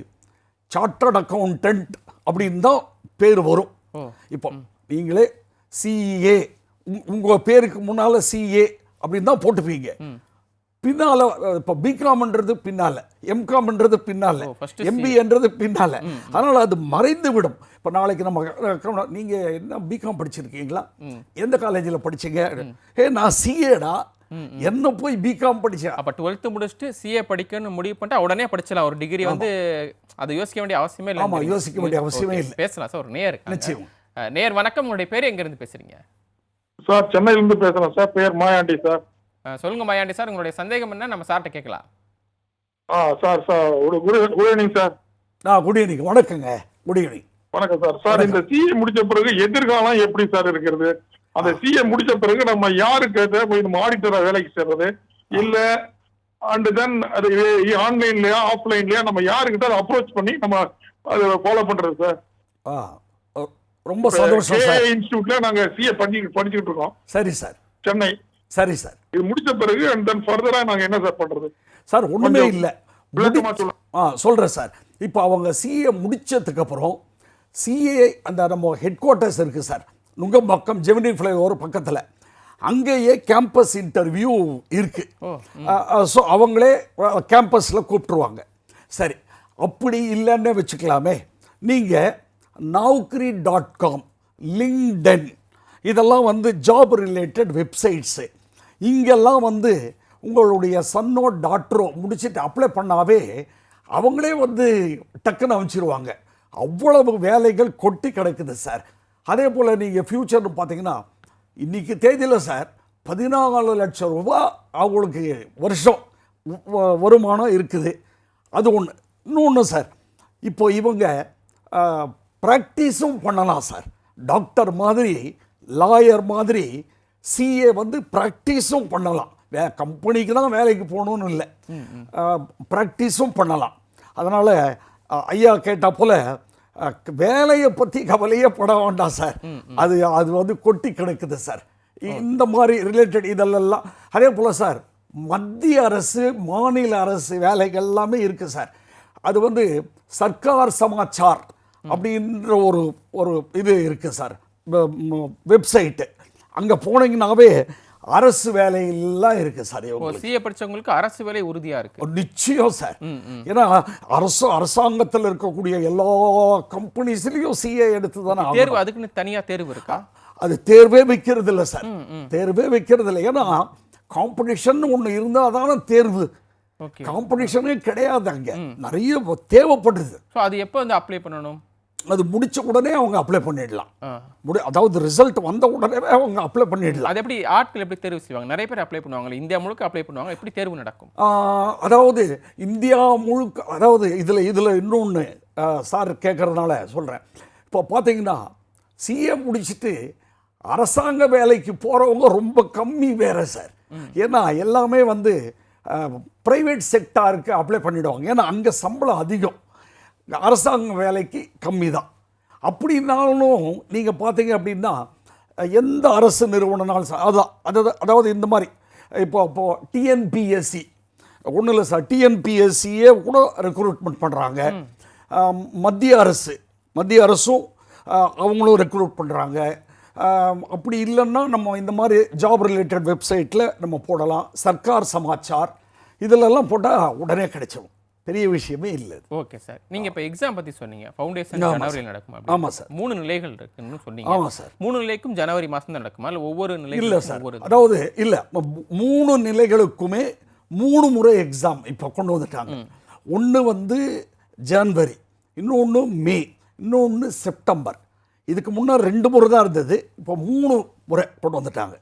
B: சார்ட்டர்ட் அக்கௌண்டன்ட் அப்படின்னு தான் பேர் வரும். இப்போ நீங்களே சிஏ உங்கள் பேருக்கு முன்னால் சிஏ அப்படின்னு தான் போட்டுப்பீங்க. பின்னால் இப்போ பிகாம்ன்றது பின்னால், எம்காம்ன்றது பின்னால், எம்பிஏன்றது பின்னால். அதனால் அது மறைந்து விடும். இப்போ நாளைக்கு நம்ம நீங்கள் என்ன பிகாம் படிச்சிருக்கீங்களா, எந்த காலேஜில் படிச்சீங்க, நான் சிஏடா, என்ன போய் பிகாம் படித்தேன்.
A: அப்போ 12th முடிச்சுட்டு சிஏ படிக்கணும்னு முடிவு பண்ணிட்டு உடனே படிச்சலாம். ஒரு டிகிரி வந்து அதை யோசிக்க வேண்டிய அவசியமே இல்லை.
B: ஆமாம், யோசிக்க வேண்டிய அவசியமே இல்லை.
A: பேசலாம் சார். ஒரு நேர்
B: நிச்சயம்.
A: நேர் வணக்கம், உங்களுடைய பேர் எங்கேருந்து பேசுகிறீங்க?
C: சார் சென்னையிலேருந்து பேசுகிறேன் சார். பேர் மாயாண்டி சார்.
A: சொல்லுங்க மாயாண்டி சார், உங்களுடைய சந்தேகம் என்ன, நம்ம சார்கிட்ட கேட்கலாம்.
C: Sir good evening sir.
B: Good evening. வணக்கங்க. Good evening.
C: வணக்கம் சார். சார், இந்த சிஏ முடிச்ச பிறகு எதிர்காலம் எப்படி சார் இருக்கிறது? அந்த சிஏ முடிச்ச பிறகு நம்ம யாருக்கு போய் நம்ம ஆடிட்டரா வேலைக்கு சேர்றது, இல்ல அண்ட் தென் அது ஆன்லைன்லயா ஆஃப்லைன்லயா நம்ம யாருக்கிட்ட அதை அப்ரோச் பண்ணி நம்ம அதை ஃபாலோ பண்றது சார்?
B: ரொம்ப சந்தோஷம் சார்.
C: இன்ஸ்டிடியூட்ல நாங்க சிஏ படிச்சுட்டு இருக்கோம்.
B: சரி சார்.
C: சென்னை.
B: சரி சார்.
C: இது முடிச்ச பிறகு அண்ட் தென் ஃபர்தரா நாங்க என்ன சார் பண்றது
B: சார்? ஒண்ணுமே இல்லை, சொல்றேன் சார். இப்போ அவங்க சிஏ முடிச்சதுக்கு அப்புறம் சிஏ அந்த நம்ம ஹெட் குவார்ட்டர்ஸ் இருக்கு சார், நுங்கம்பாக்கம் ஜெமினி ஃப்ளைஓவர் பக்கத்தில், அங்கேயே கேம்பஸ் இன்டர்வியூ இருக்கு. ஸோ அவங்களே கேம்பஸில் கூப்பிட்டுருவாங்க. சரி, அப்படி இல்லைன்னு வச்சுக்கலாமே, நீங்கள் naukri.com, லிங்க்டன், இதெல்லாம் வந்து ஜாப் ரிலேட்டட் வெப்சைட்ஸு. இங்கெல்லாம் வந்து உங்களுடைய சன்னோ டாக்டரோ முடிச்சுட்டு அப்ளை பண்ணாவே அவங்களே வந்து டக்குன்னு அமைச்சிருவாங்க. அவ்வளவு வேலைகள் கொட்டி கிடக்குது சார். அதே போல் நீங்கள் ஃப்யூச்சர்னு பார்த்தீங்கன்னா இன்றைக்கி தேதியில் சார் 14 லட்சம் ரூபா அவங்களுக்கு வருஷம் வருமானம் இருக்குது. அது ஒன்று. இன்னொன்று சார், இப்போ இவங்க ப்ராக்டிஸும் பண்ணலாம் சார். டாக்டர் மாதிரி, லாயர் மாதிரி சிஏ வந்து ப்ராக்டிஸும் பண்ணலாம். கம்பெனிக்கு தான் வேலைக்கு போகணுன்னு இல்லை, ப்ராக்டிஸும் பண்ணலாம். அதனால் ஐயா கேட்டால் போல் வேலையை பற்றி கவலையே பட வேண்டாம் சார். அது வந்து கொட்டி கிடக்குது சார். இந்த மாதிரி ரிலேட்டட் இதெல்லாம். அதே போல் சார், மத்திய அரசு மாநில அரசு வேலைகள் எல்லாமே இருக்குது சார். அது வந்து சர்க்கார் சமாச்சார் அப்படின்ற ஒரு இது இருக்குது சார், வெப்சைட்டு. அங்கே போனீங்கன்னாவே அரசு வேலையெல்லாம் இருக்கு சார்.
A: சிஏ படிச்சவங்களுக்கு அரசு வேலை உறுதியா இருக்கு.
B: நிச்சயம் சார். ஏன்னா அரசாங்கத்தில் இருக்கக்கூடிய எல்லா கம்பெனிஸ்லயும் சிஏ எடுத்து தானே
A: தேர்வு. அதுக்குன்னு தனியா தேர்வு இருக்கா?
B: அது தேர்வே வைக்கிறது இல்லை சார். தேர்வே வைக்கிறது இல்லை. ஏன்னா காம்படிஷன் ஒன்று இருந்தால் தானே தேர்வு. காம்படிஷனே கிடையாது, அங்கே நிறைய தேவைப்படுது.
A: அது எப்போ வந்து அப்ளை பண்ணணும்?
B: அது முடிச்ச உடனே அவங்க அப்ளை பண்ணிடலாம். அதாவது ரிசல்ட் வந்த உடனே அவங்க அப்ளை பண்ணிடலாம்.
A: அது எப்படி ஆட்கள் எப்படி தேர்வு செய்வாங்க? நிறைய பேர் அப்ளை பண்ணுவாங்க, இந்தியா முழுக்க அப்ளை பண்ணுவாங்க. எப்படி தேர்வு நடக்கும்?
B: அதாவது இந்தியா முழுக்க, அதாவது இதில் இன்னொன்று சார் கேட்குறதுனால சொல்கிறேன். இப்போ பார்த்தீங்கன்னா சிஏ முடிச்சுட்டு அரசாங்க வேலைக்கு போகிறவங்க ரொம்ப கம்மி வேறு சார். ஏன்னா எல்லாமே வந்து ப்ரைவேட் செக்டாருக்கு அப்ளை பண்ணிவிடுவாங்க. ஏன்னா அங்கே சம்பளம் அதிகம், அரசாங்க வேலைக்கு கம்மி தான். அப்படின்னாலும் நீங்கள் பார்த்தீங்க அப்படின்னா எந்த அரசு நிறுவனம்னாலும் அதாவது இந்த மாதிரி இப்போ டிஎன்பிஎஸ்சி ஒன்றும் இல்லை சார், டிஎன்பிஎஸ்சியே கூட ரெக்ரூட்மெண்ட் பண்ணுறாங்க. மத்திய அரசும் அவங்களும் ரெக்ரூட் பண்ணுறாங்க. அப்படி இல்லைன்னா நம்ம இந்த மாதிரி ஜாப் ரிலேட்டட் வெப்சைட்டில் நம்ம போடலாம். சர்க்கார் சமாச்சார் இதிலெல்லாம் போட்டால் உடனே கிடைச்சிடும், பெரிய விஷயமே இல்லை.
A: Okay sir. நீங்கள் இப்போ எக்ஸாம் பற்றி சொன்னீங்க, ஃபவுண்டேஷன் ஜனவரியில் நடக்குமா?
B: ஆமாம் சார்.
A: 3 நிலைகள் இருக்குன்னு சொன்னீங்க.
B: ஆமாம் சார்.
A: 3 நிலைக்கும் ஜனவரி மாதம் தான் நடக்குமா, இல்லை ஒவ்வொரு நிலையும்?
B: இல்லை சார், அதாவது இல்லை, 3 நிலைகளுக்குமே 3 முறை எக்ஸாம் இப்போ கொண்டு வந்துட்டாங்க. ஒன்று வந்து ஜனவரி, இன்னொன்று மே, இன்னொன்று செப்டம்பர். இதுக்கு முன்னர் 2 முறை தான் இருந்தது, இப்போ 3 முறை கொண்டு வந்துட்டாங்க.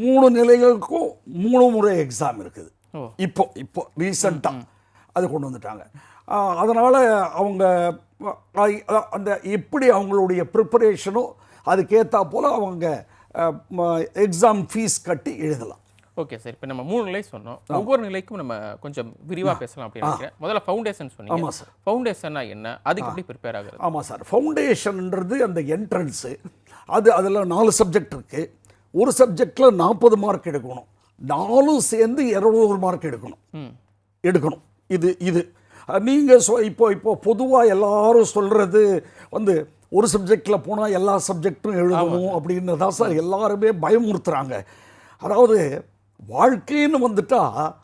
B: 3 நிலைகளுக்கும் 3 முறை எக்ஸாம் இருக்குது. இப்போ ரீசண்டாக அது கொண்டு வந்துட்டாங்க. அதனால் அவங்க அந்த எப்படி அவங்களுடைய ப்ரிப்பரேஷனோ அதுக்கேற்றா போல் அவங்க எக்ஸாம் ஃபீஸ் கட்டி எழுதலாம்.
A: ஓகே சார், இப்போ நம்ம 3 நிலை சொன்னோம். ஒவ்வொரு நிலைக்கும் நம்ம கொஞ்சம் விரிவாக பேசலாம் அப்படின்னு நினைக்கிறேன். முதல்ல ஃபவுண்டேஷன் சொன்னீங்க.
B: ஆமாம் சார்.
A: ஃபவுண்டேஷன்னா என்ன, அதுக்கு எப்படி ப்ரிப்பேர் ஆகுது?
B: ஆமாம் சார், ஃபவுண்டேஷன்ன்றது அந்த என்ட்ரன்ஸு. அதில் 4 சப்ஜெக்ட் இருக்குது. ஒரு சப்ஜெக்டில் 40 மார்க் எடுக்கணும். 4 சேர்ந்து 200 மார்க் எடுக்கணும். இது நீங்கள் இப்போ பொதுவாக எல்லாரும் சொல்கிறது வந்து ஒரு சப்ஜெக்டில் போனால் எல்லா சப்ஜெக்டும் எழுதணும் அப்படின்னு தான் சார் எல்லாருமே பயமுறுத்துகிறாங்க. அதாவது வாழ்க்கைன்னு வந்துட்டால்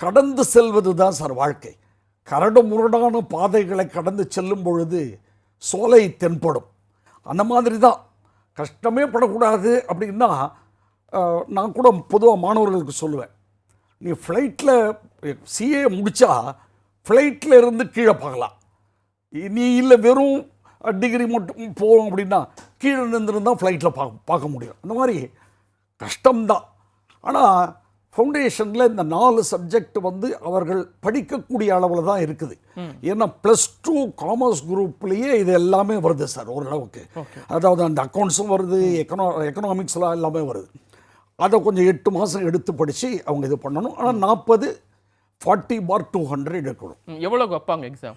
B: கடந்து செல்வது தான் சார் வாழ்க்கை. கரடு முரடான பாதைகளை கடந்து செல்லும் பொழுது சோலை தென்படும். அந்த மாதிரி தான், கஷ்டமே படக்கூடாது அப்படின்னா நான் கூட பொதுவாக மாணவர்களுக்கு சொல்லுவேன், நீ ஃப்ளைட்டில் சிஏ முடித்தா ஃப்ளைட்டில் இருந்து கீழே பார்க்கலாம். நீ இல்லை வெறும் டிகிரி மட்டும் போகும் அப்படின்னா கீழே நின்றுருந்தால் ஃப்ளைட்டில் பார்க்க முடியும். அந்த மாதிரி கஷ்டம்தான். ஆனால் ஃபவுண்டேஷனில் இந்த 4 சப்ஜெக்ட் வந்து அவர்கள் படிக்கக்கூடிய அளவில் தான் இருக்குது. ஏன்னா +2 காமர்ஸ் குரூப்லேயே இது எல்லாமே வருது சார் ஓரளவுக்கு. அதாவது அந்த அக்கௌண்ட்ஸும் வருது, எக்கனாமிக்ஸ்லாம் எல்லாமே வருது. அதை கொஞ்சம் 8 மாதம் எடுத்து படித்து அவங்க இது பண்ணணும். ஆனால் 40 பார் 200 எடுக்கணும்.
A: எவ்வளோ வைப்பாங்க எக்ஸாம்?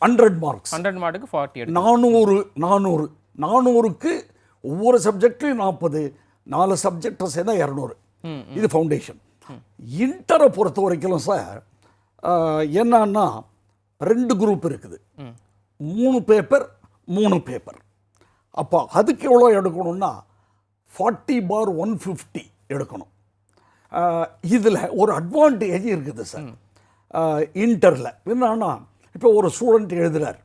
B: 100 மார்க்ஸ்.
A: 100 மார்க்குக்கு 40
B: 400க்கு ஒவ்வொரு சப்ஜெக்ட்லையும் 40, 4 சப்ஜெக்டை சேர்ந்தா 200. இது ஃபவுண்டேஷன். இன்டரை பொறுத்த வரைக்கும் சார் என்னன்னா 2 குரூப் இருக்குது, 3 பேப்பர் 3 பேப்பர். அப்போ அதுக்கு எவ்வளோ எடுக்கணும்னா 40 பார் 150 எடுக்கணும். இதில் ஒரு அட்வான்டேஜ் இருக்குது சார் இன்டரில். என்னன்னா இப்போ ஒரு ஸ்டூடெண்ட் எழுதுகிறார்,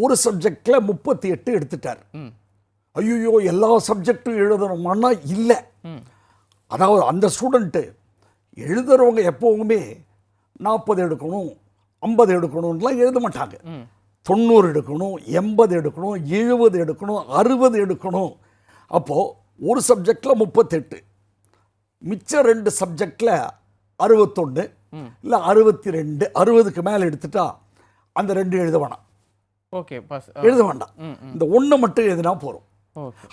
B: ஒரு சப்ஜெக்டில் 38 எடுத்துட்டார். ஐயோ எல்லா சப்ஜெக்டும் எழுதணுமான்னா இல்லை. அதாவது அந்த ஸ்டூடெண்ட்டு எழுதுகிறவங்க எப்போவுமே 40 எடுக்கணும் 50 எடுக்கணும்லாம் எழுத மாட்டாங்க. 90 எடுக்கணும், 80 எடுக்கணும், 70 எடுக்கணும், 60 எடுக்கணும். அப்போது ஒரு சப்ஜெக்டில் 38, மிச்ச 2 சப்ஜெக்டில் 61 இல்லை 62, 60க்கு மேலே எடுத்துட்டா அந்த 2 எழுத வேணாம்.
A: ஓகே,
B: எழுத வேண்டாம். இந்த 1 மட்டும் எழுதினா போகிறோம்.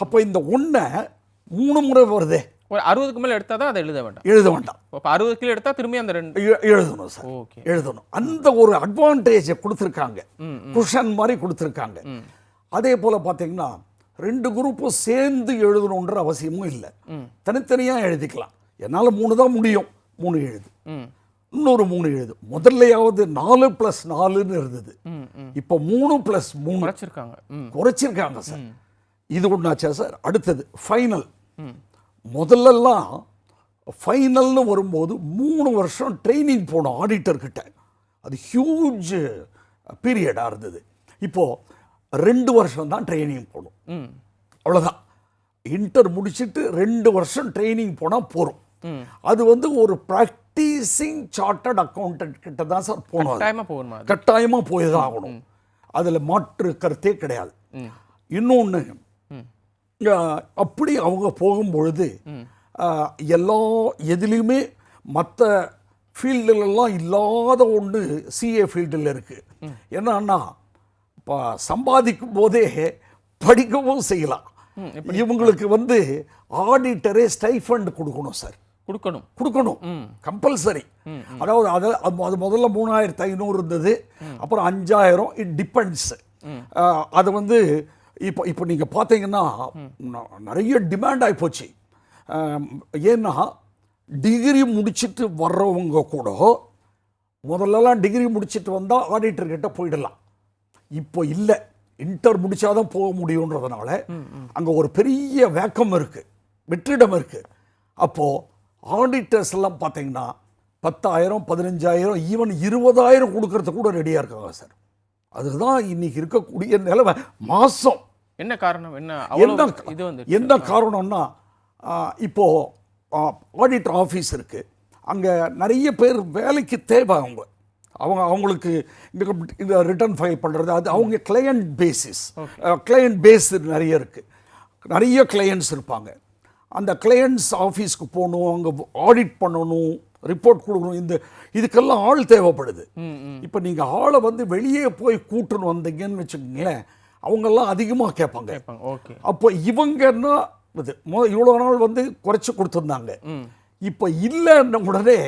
B: அப்போ இந்த 1 3 முறை வருதே,
A: ஒரு 60க்கு மேலே எடுத்தால் தான் அதை எழுத வேண்டாம். இப்போ 60 கிலோ எடுத்தால் திரும்பி அந்த 2
B: எழுதணும் சார். ஓகே, எழுதணும். அந்த ஒரு அட்வான்டேஜை கொடுத்துருக்காங்க, குஷன் மாதிரி கொடுத்துருக்காங்க. அதே போல் பார்த்தீங்கன்னா 2 குரூப்பும் சேர்ந்து எழுதணுன்ற அவசியமும் இல்லை, தனித்தனியாக எழுதிக்கலாம். என்னால் 3 தான் முடியும், 3 எழுது, இன்னொரு 3 எழுது. முதல்லையாவது 4 + 4ன்னு இருந்தது, இப்போ 3 + 3 குறைச்சிருக்காங்க சார். இது ஒன்றாச்சா சார். அடுத்தது ஃபைனல். முதல்லலாம் ஃபைனல்னு வரும்போது 3 வருஷம் ட்ரைனிங் போனோம் ஆடிட்டர்கிட்ட. அது ஹியூஜ் பீரியடாக இருந்தது. இப்போது 2 வருஷம் தான் ட்ரைனிங் போகணும், அவ்வளோதான். இன்டர் முடிச்சுட்டு 2 வருஷம் ட்ரைனிங் போனால் போகிறோம். அது வந்து ஒரு ப்ராக்டிசிங் சார்ட்டர்ட் அக்கௌண்டன்ட் கிட்ட தான் சார் போகணும். கட்டாயமாக போய் தான் ஆகணும், அதில் மாற்று கருத்தே கிடையாது. இன்னொன்று, அப்படி அவங்க போகும்பொழுது எல்லா எதுலேயுமே மற்ற ஃபீல்டுலெல்லாம் இல்லாத ஒன்று சிஏ ஃபீல்டில் இருக்குது. என்னன்னா இப்போ சம்பாதிக்கும் போதே படிக்கவும் செய்யலாம். இவங்களுக்கு வந்து ஆடிட்டரே ஸ்டைஃபண்ட் கொடுக்கணும் சார். கொடுக்கணும் கம்பல்சரி. அதாவது அது முதல்ல 3500 இருந்தது, அப்புறம் 5000. It depends. அது வந்து இப்போ நீங்கள் பார்த்தீங்கன்னா நிறைய டிமாண்ட் ஆகிப்போச்சு. ஏன்னா டிகிரி முடிச்சுட்டு வர்றவங்க கூட முதல்லலாம் டிகிரி முடிச்சுட்டு வந்தால் ஆடிட்டர்கிட்ட போயிடலாம். இப்போ இல்லை, இன்டர் முடித்தாதான் போக முடியுன்றதுனால அங்கே ஒரு பெரிய வேக்கம் இருக்குது, வெற்றிடம் இருக்குது. அப்போது ஆடிட்டர்ஸ் எல்லாம் பார்த்தீங்கன்னா 10,000, 15,000, ஈவன் 20,000 கொடுக்கறது கூட ரெடியாக இருக்காங்க சார். அதுதான் இன்னைக்கு இருக்கக்கூடிய நிலைமை. மாதம்
A: என்ன காரணம்?
B: என்ன காரணம்னா, இப்போது ஆடிட்டர் ஆஃபீஸ் இருக்குது, அங்கே நிறைய பேர் வேலைக்கு தேவை. அவங்க அவங்களுக்கு இந்த ரிட்டர்ன் ஃபைல் பண்ணுறது அது அவங்க கிளையண்ட் பேசிஸ். கிளையண்ட் பேஸ் நிறைய இருக்குது, நிறைய கிளையண்ட்ஸ் இருப்பாங்க. அந்த கிளையண்ட்ஸ் ஆஃபீஸ்க்கு போகணும், அங்கே ஆடிட் பண்ணணும், ரிப்போர்ட் கொடுக்கணும், இதுக்கெல்லாம் ஆள் தேவைப்படுது. இப்போ நீங்கள் ஆளை வந்து வெளியே போய் கூட்டுன்னு வந்தீங்கன்னு வச்சுக்கோங்களேன், அவங்கெல்லாம் அதிகமாக கேட்பாங்க. அப்போ இவங்கன்னா இது இவ்வளோ நாள் வந்து குறைச்சி கொடுத்துருந்தாங்க, இப்போ இல்லைன்ன உடனே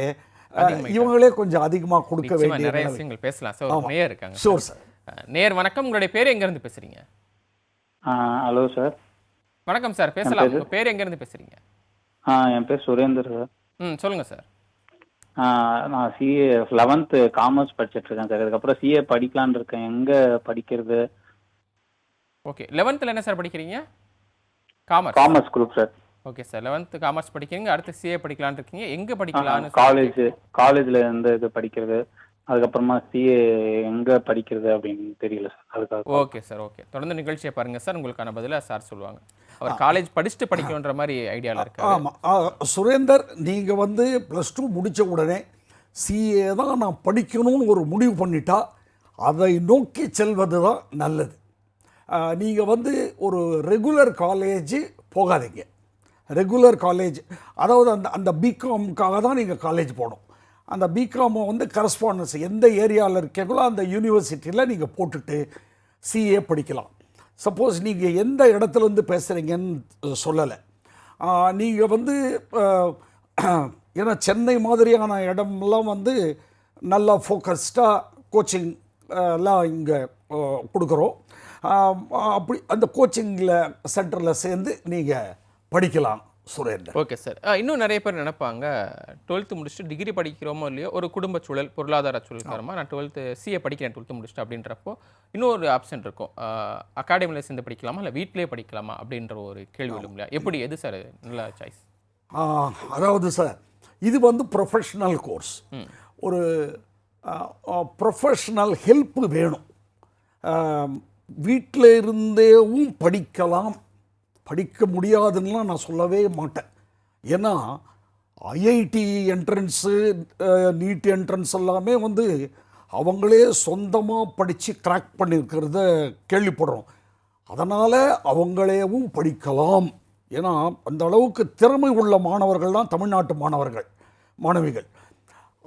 B: இவங்களே கொஞ்சம் அதிகமாக கொடுக்க வேண்டிய
A: நிறைய விஷயங்கள் பேசலாம் சார். நேர் இருக்காங்க.
B: Sure sir.
A: நேர் வணக்கம், உங்களுடைய பேர் எங்கேருந்து பேசுகிறீங்க?
D: Hello sir.
A: வணக்கம் சார், பேசலாம். உங்கள் பேர் எங்கேருந்து பேசுகிறீங்க?
D: என் பேர் சுரேந்தர் சார்.
A: சொல்லுங்கள் சார்.
D: நான் சிஏ 11th காமர்ஸ் படிச்சுட்டு இருக்கேன் சார். அதுக்கப்புறம் சிஏ படிக்கலான்னு இருக்கேன். எங்கே படிக்கிறது?
A: ஓகே, 11th என்ன சார் படிக்கிறீங்க?
D: Commerce group sir.
A: Okay sir, 11th commerce படிக்கிறீங்க, அடுத்து சிஏ படிக்கலான்னு இருக்கீங்க. எங்கே படிக்கலான்னு?
D: காலேஜில் இருந்து இது படிக்கிறது, அதுக்கப்புறமா சிஏ எங்கே படிக்கிறது அப்படின்னு தெரியல சார், அதுக்காக.
A: ஓகே சார், ஓகே, தொடர்ந்து நிகழ்ச்சியை பாருங்கள் சார், உங்களுக்கான பதிலாக சார் சொல்லுவாங்க. அவர் காலேஜ் படிச்சுட்டு படிக்கணுன்ற மாதிரி ஐடியாவில் இருக்கு.
B: ஆமாம் சுரேந்தர், நீங்கள் வந்து +2 முடித்த உடனே சிஏ தான் நான் படிக்கணும்னு ஒரு முடிவு பண்ணிட்டா அதை நோக்கி செல்வது தான் நல்லது. நீங்கள் வந்து ஒரு ரெகுலர் காலேஜ் போகாதீங்க. ரெகுலர் காலேஜ் அதாவது அந்த பிகாமுக்காக தான் நீங்கள் காலேஜ் போகணும். அந்த பிகாமை வந்து கரஸ்பாண்டன்ஸ் எந்த ஏரியாவில் இருக்கீங்களோ அந்த யூனிவர்சிட்டியில் நீங்கள் போட்டுட்டு சிஏ படிக்கலாம். சப்போஸ் நீங்கள் எந்த இடத்துலேருந்து பேசுகிறீங்கன்னு சொல்லலை, நீங்கள் வந்து ஏன்னா சென்னை மாதிரியான இடம்லாம் வந்து நல்லா ஃபோக்கஸ்டாக கோச்சிங் எல்லாம் இங்கே கொடுக்குறோம். அப்படி அந்த கோச்சிங்கில் சென்டரில் சேர்ந்து நீங்கள் படிக்கலாம் சுரேந்தர்.
A: Okay sir. இன்னும் நிறைய பேர் நினைப்பாங்க, 12th முடிச்சுட்டு டிகிரி படிக்கிறோமோ இல்லையோ, ஒரு குடும்ப சூழல், பொருளாதார சூழல் காரணமாக நான் 12th சிஏ படிக்கிறேன் 12th முடிச்சுட்டு அப்படின்றப்போ இன்னொரு ஆப்ஷன் இருக்கும், அகாடமியில் சேர்ந்து படிக்கலாமா இல்லை வீட்டிலே படிக்கலாமா அப்படின்ற ஒரு கேள்வி வரும் இல்லையா? எப்படி, எது சார் நல்ல சாய்ஸ்?
B: அதாவது சார், இது வந்து ப்ரொஃபஷ்னல் கோர்ஸ். ஒரு ப்ரொஃபஷ்னல் ஹெல்ப்பு வேணும். வீட்டில் இருந்தேவும் படிக்கலாம், படிக்க முடியாதுன்னா நான் சொல்லவே மாட்டேன். ஏன்னா ஐஐடி என்ட்ரன்ஸு, நீட் என்ட்ரன்ஸ் எல்லாமே வந்து அவங்களே சொந்தமாக படித்து கிராக் பண்ணியிருக்கிறத கேள்விப்படுறோம். அதனால் அவங்களேவும் படிக்கலாம். ஏன்னா அந்த அளவுக்கு திறமை உள்ள மாணவர்கள் தான் தமிழ்நாட்டு மாணவிகள்.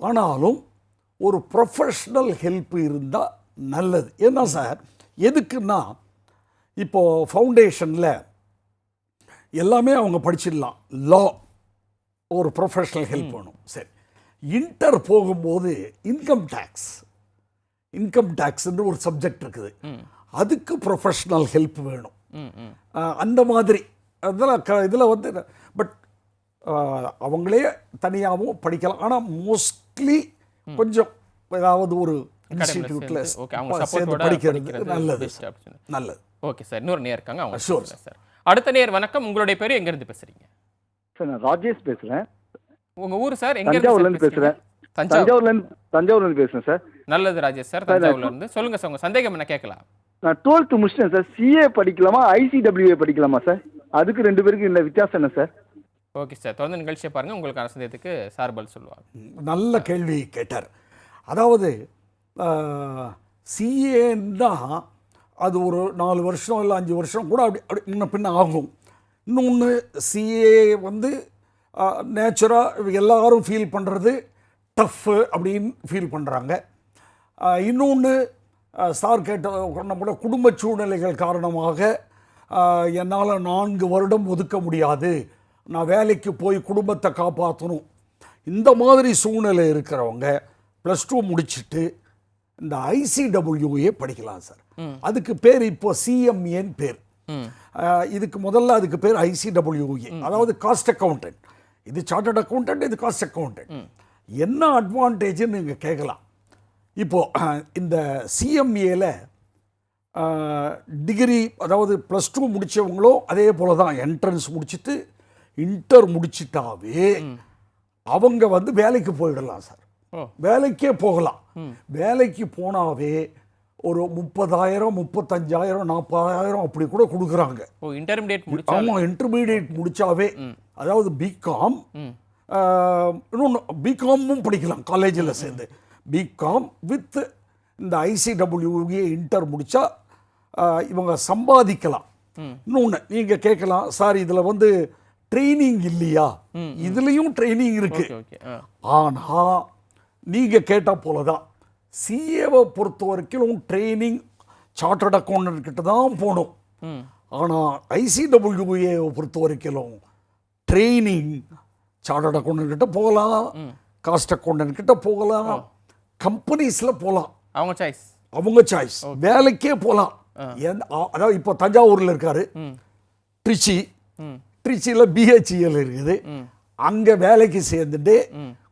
B: ஆனாலும் ஒரு ப்ரொஃபஷ்னல் ஹெல்ப் இருந்தால் நல்லது. ஏன்னா சார், எதுக்குன்னா இப்போது ஃபவுண்டேஷனில் எல்லாமே அவங்க படிச்சிடலாம், லா ஒரு ப்ரொஃபஷ்னல் ஹெல்ப் வேணும். சரி, இன்டர் போகும்போது இன்கம் டேக்ஸ்ன்ற ஒரு சப்ஜெக்ட் இருக்குது, அதுக்கு ப்ரொஃபஷ்னல் ஹெல்ப் வேணும். அந்த மாதிரி இதில் வந்து பட் அவங்களே தனியாகவும் படிக்கலாம். ஆனால் மோஸ்ட்லி கொஞ்சம் ஏதாவது ஒரு இன்ஸ்டிடியூட்டில் படிக்கிறது நல்லது.
A: ஓகே சார், இன்னொரு நேர் இருக்காங்க, அவங்க சார். அடுத்த நேர் வணக்கம், உங்களுடைய பேர் எங்கேருந்து பேசுகிறீங்க?
E: சார் நான் ராஜேஷ் பேசுகிறேன்.
A: உங்கள் ஊர் சார்?
E: தஞ்சாவூர்லேருந்து பேசுகிறேன். தஞ்சாவூர்லேருந்து பேசுகிறேன் சார்.
A: நல்லது ராஜேஷ் சார், தஞ்சாவூர்லேருந்து. சொல்லுங்கள் சார், உங்கள் சந்தேகம் என்ன கேட்கலாம்?
E: நான் 12th முடிச்சிட்டேன் சார். சிஏ படிக்கலாமா ஐசிடபிள்யூஏ படிக்கலாமா சார்? அதுக்கு 2 பேருக்கு இந்த வித்தியாசம் என்ன சார்?
A: ஓகே சார், தொடர்ந்து நிகழ்ச்சியை பாருங்கள், உங்களுக்கான சந்தேகத்துக்கு சார் பதில் சொல்லுவாங்க.
B: நல்ல கேள்வி கேட்டார். அதாவது சிஏன்னா அது ஒரு 4 வருஷம் இல்லை 5 வருஷம் கூட அப்படி முன்ன பின்ன ஆகும். இன்னொன்று சிஏ வந்து நேச்சுராக எல்லாரும் ஃபீல் பண்ணுறது டஃப்பு அப்படின்னு ஃபீல் பண்ணுறாங்க. இன்னொன்று சார் கேட்ட நம்மளோட குடும்ப சூழ்நிலைகள் காரணமாக என்னால் 4 வருடம் ஒதுக்க முடியாது, நான் வேலைக்கு போய் குடும்பத்தை காப்பாற்றணும், இந்த மாதிரி சூழ்நிலை இருக்கிறவங்க +2 முடிச்சுட்டு இந்த ஐசிடபிள்யூஏ படிக்கலாம் சார். அதுக்கு பேர் இப்போ சிஎம்ஏன்னு பேர். இதுக்கு முதல்ல அதுக்கு பேர் ஐசிடபிள்யூஏ, அதாவது காஸ்ட் அக்கௌண்டன்ட். இது சார்ட்டர்ட் அக்கௌண்டன்ட், இது காஸ்ட் அக்கௌண்டன்ட். என்ன அட்வான்டேஜ்னு நீங்கள் கேட்கலாம். இப்போது இந்த சிஎம்ஏல டிகிரி, அதாவது +2 முடித்தவங்களோ அதே போல் தான் என்ட்ரன்ஸ் முடிச்சுட்டு இன்டர் முடிச்சிட்டாவே அவங்க வந்து வேலைக்கு போயிடலாம் சார். வேலைக்கே போகலாம். வேலைக்கு போனாவே ஒரு 30,000 35,000 40,000 அப்படி கூட கொடுக்குறாங்க. ஆமாம், இன்டர்மீடியேட் முடித்தாவே, அதாவது பிகாம், இன்னொன்று பிகாமும் படிக்கலாம் காலேஜில் சேர்ந்து. பிகாம் வித் இந்த ஐசிடபிள்யூஏ இன்டர் முடித்தா இவங்க சம்பாதிக்கலாம். இன்னொன்று நீங்கள் கேட்கலாம், சார் இதில் வந்து ட்ரைனிங் இல்லையா? இதுலேயும் ட்ரைனிங் இருக்குது.
A: ஓகே.
B: ஆனால் நீங்கள் கேட்ட போல தான் சிஏவை பொறுத்த வரைக்கும் ட்ரைனிங் சார்ட்டர்ட் அக்கௌண்டன்ட் கிட்ட தான் போகணும். ஆனால் ஐசிடபிள்யூஏவை பொறுத்த வரைக்கும் ட்ரைனிங் சார்ட்டர்ட் அக்கௌண்டன்ட் கிட்ட போகலாம், காஸ்ட் அக்கௌண்டன்ட் கிட்ட போகலாம், கம்பெனிஸில் போகலாம், அவங்க சாய்ஸ். வேலைக்கே போகலாம். அதாவது இப்போ தஞ்சாவூரில் இருக்காரு, ட்ரிச்சியில் பிஹெச்இஎல் இருக்குது, அங்கே வேலைக்கு சேர்ந்துட்டு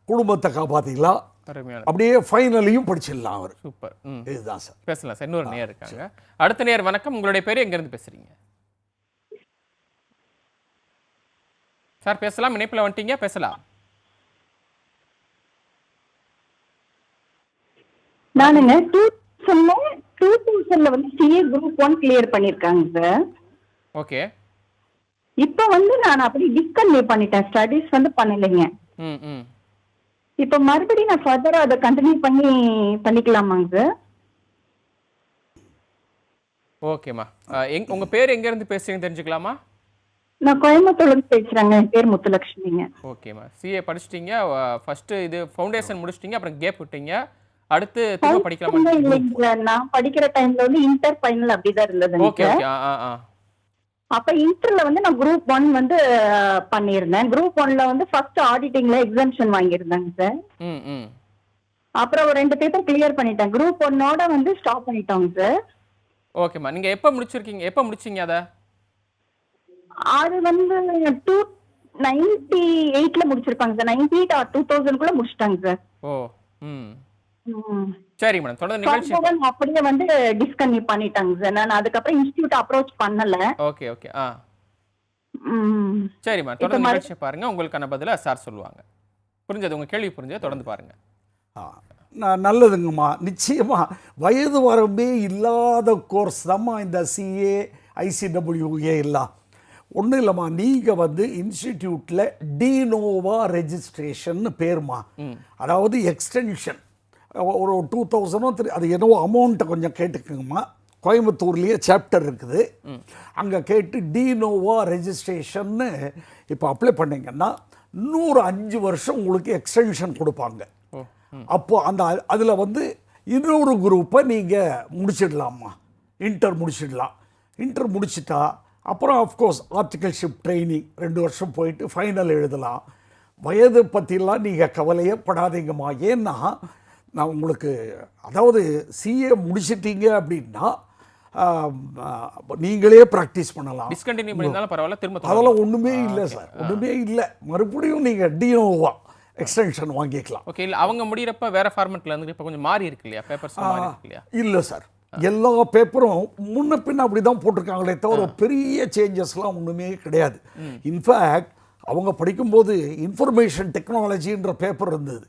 B: குடும்பத்தை காப்பாற்றிக்கலாம். அப்படியே ஃபைனலையும் படிச்சிடலாம் அவர்.
A: சூப்பர்.
B: இதுதான் சார்.
A: பேசலாம் சார். இன்னொரு நேர் இருக்காங்க. அடுத்த நேர் வணக்கம். உங்களுடைய பேர் எங்கேருந்து பேசுறீங்க சார்? பேசலாம். இணைப்பில் வந்துட்டீங்க, பேசலாம்.
F: நானுங்க 2000 வந்து சிஏ குரூப் 1 கிளியர் பண்ணிருக்காங்க சார்.
A: ஓகே.
F: இப்போ வந்து நான் அப்படி டிஸ்கன்டினியூ பண்ணிட்டேன், ஸ்டடீஸ் வந்து பண்ணலைங்க. இப்போ மறுபடியும் நான் ஃபர்தரா அதை கண்டினியூ பண்ணிக்கலாமாங்க சார்?
A: ஓகேம்மா. உங்க பேர் எங்க இருந்து பேசுறீங்க தெரிஞ்சுக்கலாமா?
F: நான் கோயம்புத்தூர்ல இருந்து பேசுறேங்க. என் பேர் முத்துலட்சுமிங்க.
A: ஓகேம்மா. சிஏ படிச்சிட்டீங்க, ஃபர்ஸ்ட் இது ஃபவுண்டேஷன் முடிச்சிட்டீங்க, அப்புறம் கேப் விட்டீங்க, அடுத்து திரும்ப படிக்கலாமா?
F: இல்லைங்க, நான் படிக்கிற டைம்ல வந்து இன்டர் ஃபைனல் அப்படிதான் இருந்தது.
A: ஓகே.
F: அப்ப இன்டர்ல வந்து நான் குரூப் 1 வந்து பண்ணியிருந்தேன். குரூப் 1ல வந்து ஃபர்ஸ்ட் ஆடிட்டிங்ல எக்ஸாம்ஷன் வாங்கியிருந்தாங்க சார். அப்புறம் ஒரு 2 பேப்பர் கிளியர் பண்ணிட்டேன். குரூப் 1ஓட வந்து ஸ்டாப் பண்ணிட்டோங்க சார்.
A: ஓகேம்மா. நீங்க எப்ப முடிச்சீங்க அத?
F: அது வந்து 1998ல முடிச்சிருப்பாங்க சார். 98 or 2000 முடிச்சிட்டாங்க சார்.
A: ஓ. சரி மேடம், தொடர்ந்து நிகழ்ச்சி.
F: அப்படியே வந்து டிஸ்கன்டினியூ பண்ணிட்டாங்க சார். நான் அதுக்கப்புறம் இன்ஸ்டிடியூட் அப்ரோச் பண்ணல.
A: ஓகே. சரி மேடம், தொடர்ந்து நிகழ்ச்சி பாருங்க, உங்களுக்கான பதில சார் சொல்லுவாங்க. புரிஞ்சது? உங்க கேள்வி புரிஞ்சது? தொடர்ந்து பாருங்க.
B: நல்லதுங்கம்மா. நிச்சயமாக வயது வரம்பே இல்லாத கோர்ஸ் தான்மா இந்த சிஏ ஐசிடபிள்யூஏ எல்லாம். ஒன்றும் இல்லைம்மா, நீங்கள் வந்து இன்ஸ்டிடியூட்டில் டினோவா ரெஜிஸ்ட்ரேஷன் பேருமா. அதாவது எக்ஸ்டென்ஷன் ஒரு 2000 அது என்னவோ அமௌண்ட்டை கொஞ்சம் கேட்டுக்குங்கம்மா. கோயம்புத்தூர்லேயே சாப்டர் இருக்குது, அங்கே கேட்டு டினோவா ரெஜிஸ்ட்ரேஷன்னு இப்போ அப்ளை பண்ணிங்கன்னா இன்னொரு 5 வருஷம் உங்களுக்கு எக்ஸ்டென்ஷன் கொடுப்பாங்க. அப்போது அதில் வந்து இன்னொரு குரூப்பை நீங்கள் முடிச்சிடலாம்மா. இன்டர் முடிச்சிட்டா அப்புறம் ஆஃப்கோர்ஸ் ஆர்டிகல்ஷிப் ட்ரைனிங் 2 வருஷம் போயிட்டு ஃபைனல் எழுதலாம். வயது பற்றிலாம் நீங்கள் கவலையே படாதீங்கம்மா. ஏன்னா நான் உங்களுக்கு, அதாவது சிஏ முடிச்சிட்டீங்க அப்படின்னா நீங்களே ப்ராக்டிஸ் பண்ணலாம்.
A: டிஸ்கண்டினியூ பண்ணிருந்தாலும் பரவாயில்ல, திரும்ப
B: அதெல்லாம் ஒன்றுமே இல்லை சார், ஒன்றுமே இல்லை. மறுபடியும் நீங்கள் டினோவா எக்ஸ்டென்ஷன் வாங்கிக்கலாம்.
A: ஓகே. இல்லை, அவங்க முடிகிறப்ப வேற ஃபார்மெட்டில் இருந்து இப்போ கொஞ்சம் மாறி இருக்கு இல்லையா? பேப்பர்ஸ் மாறி இருக்கு இல்லையா?
B: இல்லை சார், எல்லா பேப்பரும் முன்ன பின்ன அப்படி தான் போட்டிருக்காங்களே தவிர பெரிய சேஞ்சஸ்லாம் ஒன்றுமே கிடையாது. இன்ஃபேக்ட் அவங்க படிக்கும்போது இன்ஃபர்மேஷன் டெக்னாலஜின்ற பேப்பர் இருந்தது,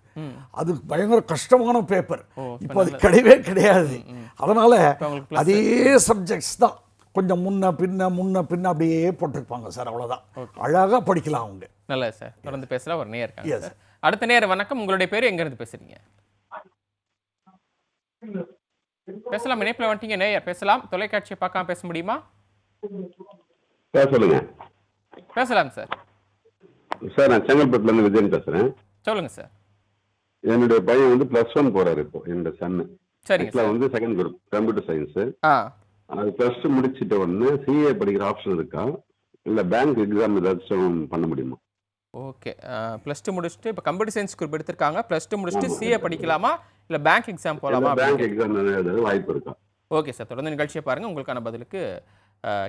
B: அது பயங்கர கஷ்டமான பேப்பர். இப்போ அது கிடையவே கிடையாது. அதனால் அதே சப்ஜெக்ட்ஸ் தான், கொஞ்சம் முன்ன பின்ன அப்படியே போட்டிருப்பாங்க சார். அவ்வளோதான், அழகாக படிக்கலாம் அவங்க.
A: நல்லது சார், தொடர்ந்து பேசலாம். ஒரு நேர் இருக்காங்க சார். அடுத்த நேர் வணக்கம். உங்களுடைய பேர் எங்கேருந்து பேசுறீங்க? பேசலாம். இணைப்பில் வந்துட்டீங்க நேயர், பேசலாம். தொலைக்காட்சியை பார்க்காம பேச முடியுமா?
G: சொல்லுங்க.
A: பேசலாம் சார்.
G: சார், நான் செங்கல்பட்டுலேருந்து விஜயன் பேசுகிறேன்.
A: சொல்லுங்க சார்.
G: என்னுடைய பையன் வந்து +1 போறாரு இப்போ, என்னோட சன்னு.
A: சரிங்க சார்.
G: வந்து செகண்ட் குரூப் கம்ப்யூட்டர் சயின்ஸ். அது +2 முடிச்சிட்ட உடனே சிஏ படிக்கிற ஆப்ஷன் இருக்கா, இல்லை பேங்க் எக்ஸாம் ஏதாச்சும் பண்ண முடியுமா?
A: ஓகே. +2 முடிச்சுட்டு இப்போ கம்ப்யூட்டர் சயின்ஸ் குரூப் எடுத்திருக்காங்க. +2 முடிச்சுட்டு சிஏ படிக்கலாமா, இல்லை பேங்க் எக்ஸாம் போகலாமா?
G: பேங்க் எக்ஸாம் எழுத வாய்ப்பு இருக்கா?
A: ஓகே சார், தொடர்ந்து நிகழ்ச்சியை பாருங்கள். உங்களுக்கான பதிலுக்கு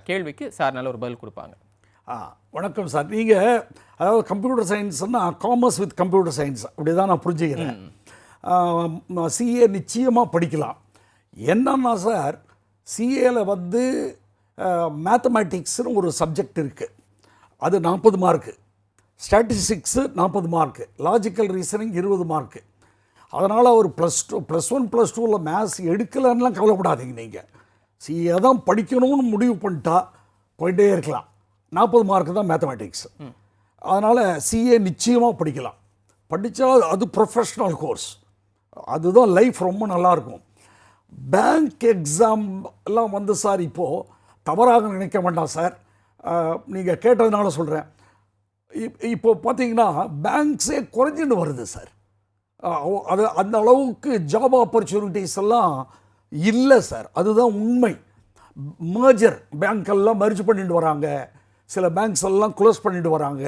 A: கேள்விக்கு சார் நல்ல ஒரு பதில் கொடுப்பாங்க.
B: வணக்கம் சார். நீங்கள் அதாவது கம்ப்யூட்டர் சயின்ஸ்னால் காமர்ஸ் வித் கம்ப்யூட்டர் சயின்ஸ் அப்படி தான் நான் புரிஞ்சுக்கிறேன். சிஏ நிச்சயமாக படிக்கலாம். என்னன்னா சார், சிஏல வந்து மேத்தமேட்டிக்ஸ்னு ஒரு சப்ஜெக்ட் இருக்குது, அது 40 mark, statistics 40 mark, logical reasoning 20 mark. அதனால் அவர் +1 +2ல் மேத்ஸ் எடுக்கலன்னா கவலைப்படாதீங்க. நீங்கள் சிஏ தான் படிக்கணும்னு முடிவு பண்ணிட்டா போயிட்டே இருக்கலாம். 40 மார்க்கு தான் மேத்தமேட்டிக்ஸ். அதனால் சிஏ நிச்சயமாக படிக்கலாம். படித்தா அது ப்ரொஃபஷ்னல் கோர்ஸ், அதுதான் லைஃப் ரொம்ப நல்லாயிருக்கும். பேங்க் எக்ஸாம் எல்லாம் வந்து சார் இப்போது தவறாக நினைக்க வேண்டாம் சார், நீங்கள் கேட்டதுனால சொல்கிறேன். இப்போ பார்த்தீங்கன்னா பேங்க்ஸே குறைஞ்சிட்டு வருது சார். அது அந்த அளவுக்கு ஜாப் ஆப்பர்ச்சுனிட்டிஸ் எல்லாம் இல்லை சார், அதுதான் உண்மை. மர்ஜர் பேங்க்கெல்லாம் மர்ஜ் பண்ணிட்டு வராங்க, சில பேங்க்ஸ் எல்லாம் க்ளோஸ் பண்ணிட்டு வராங்க,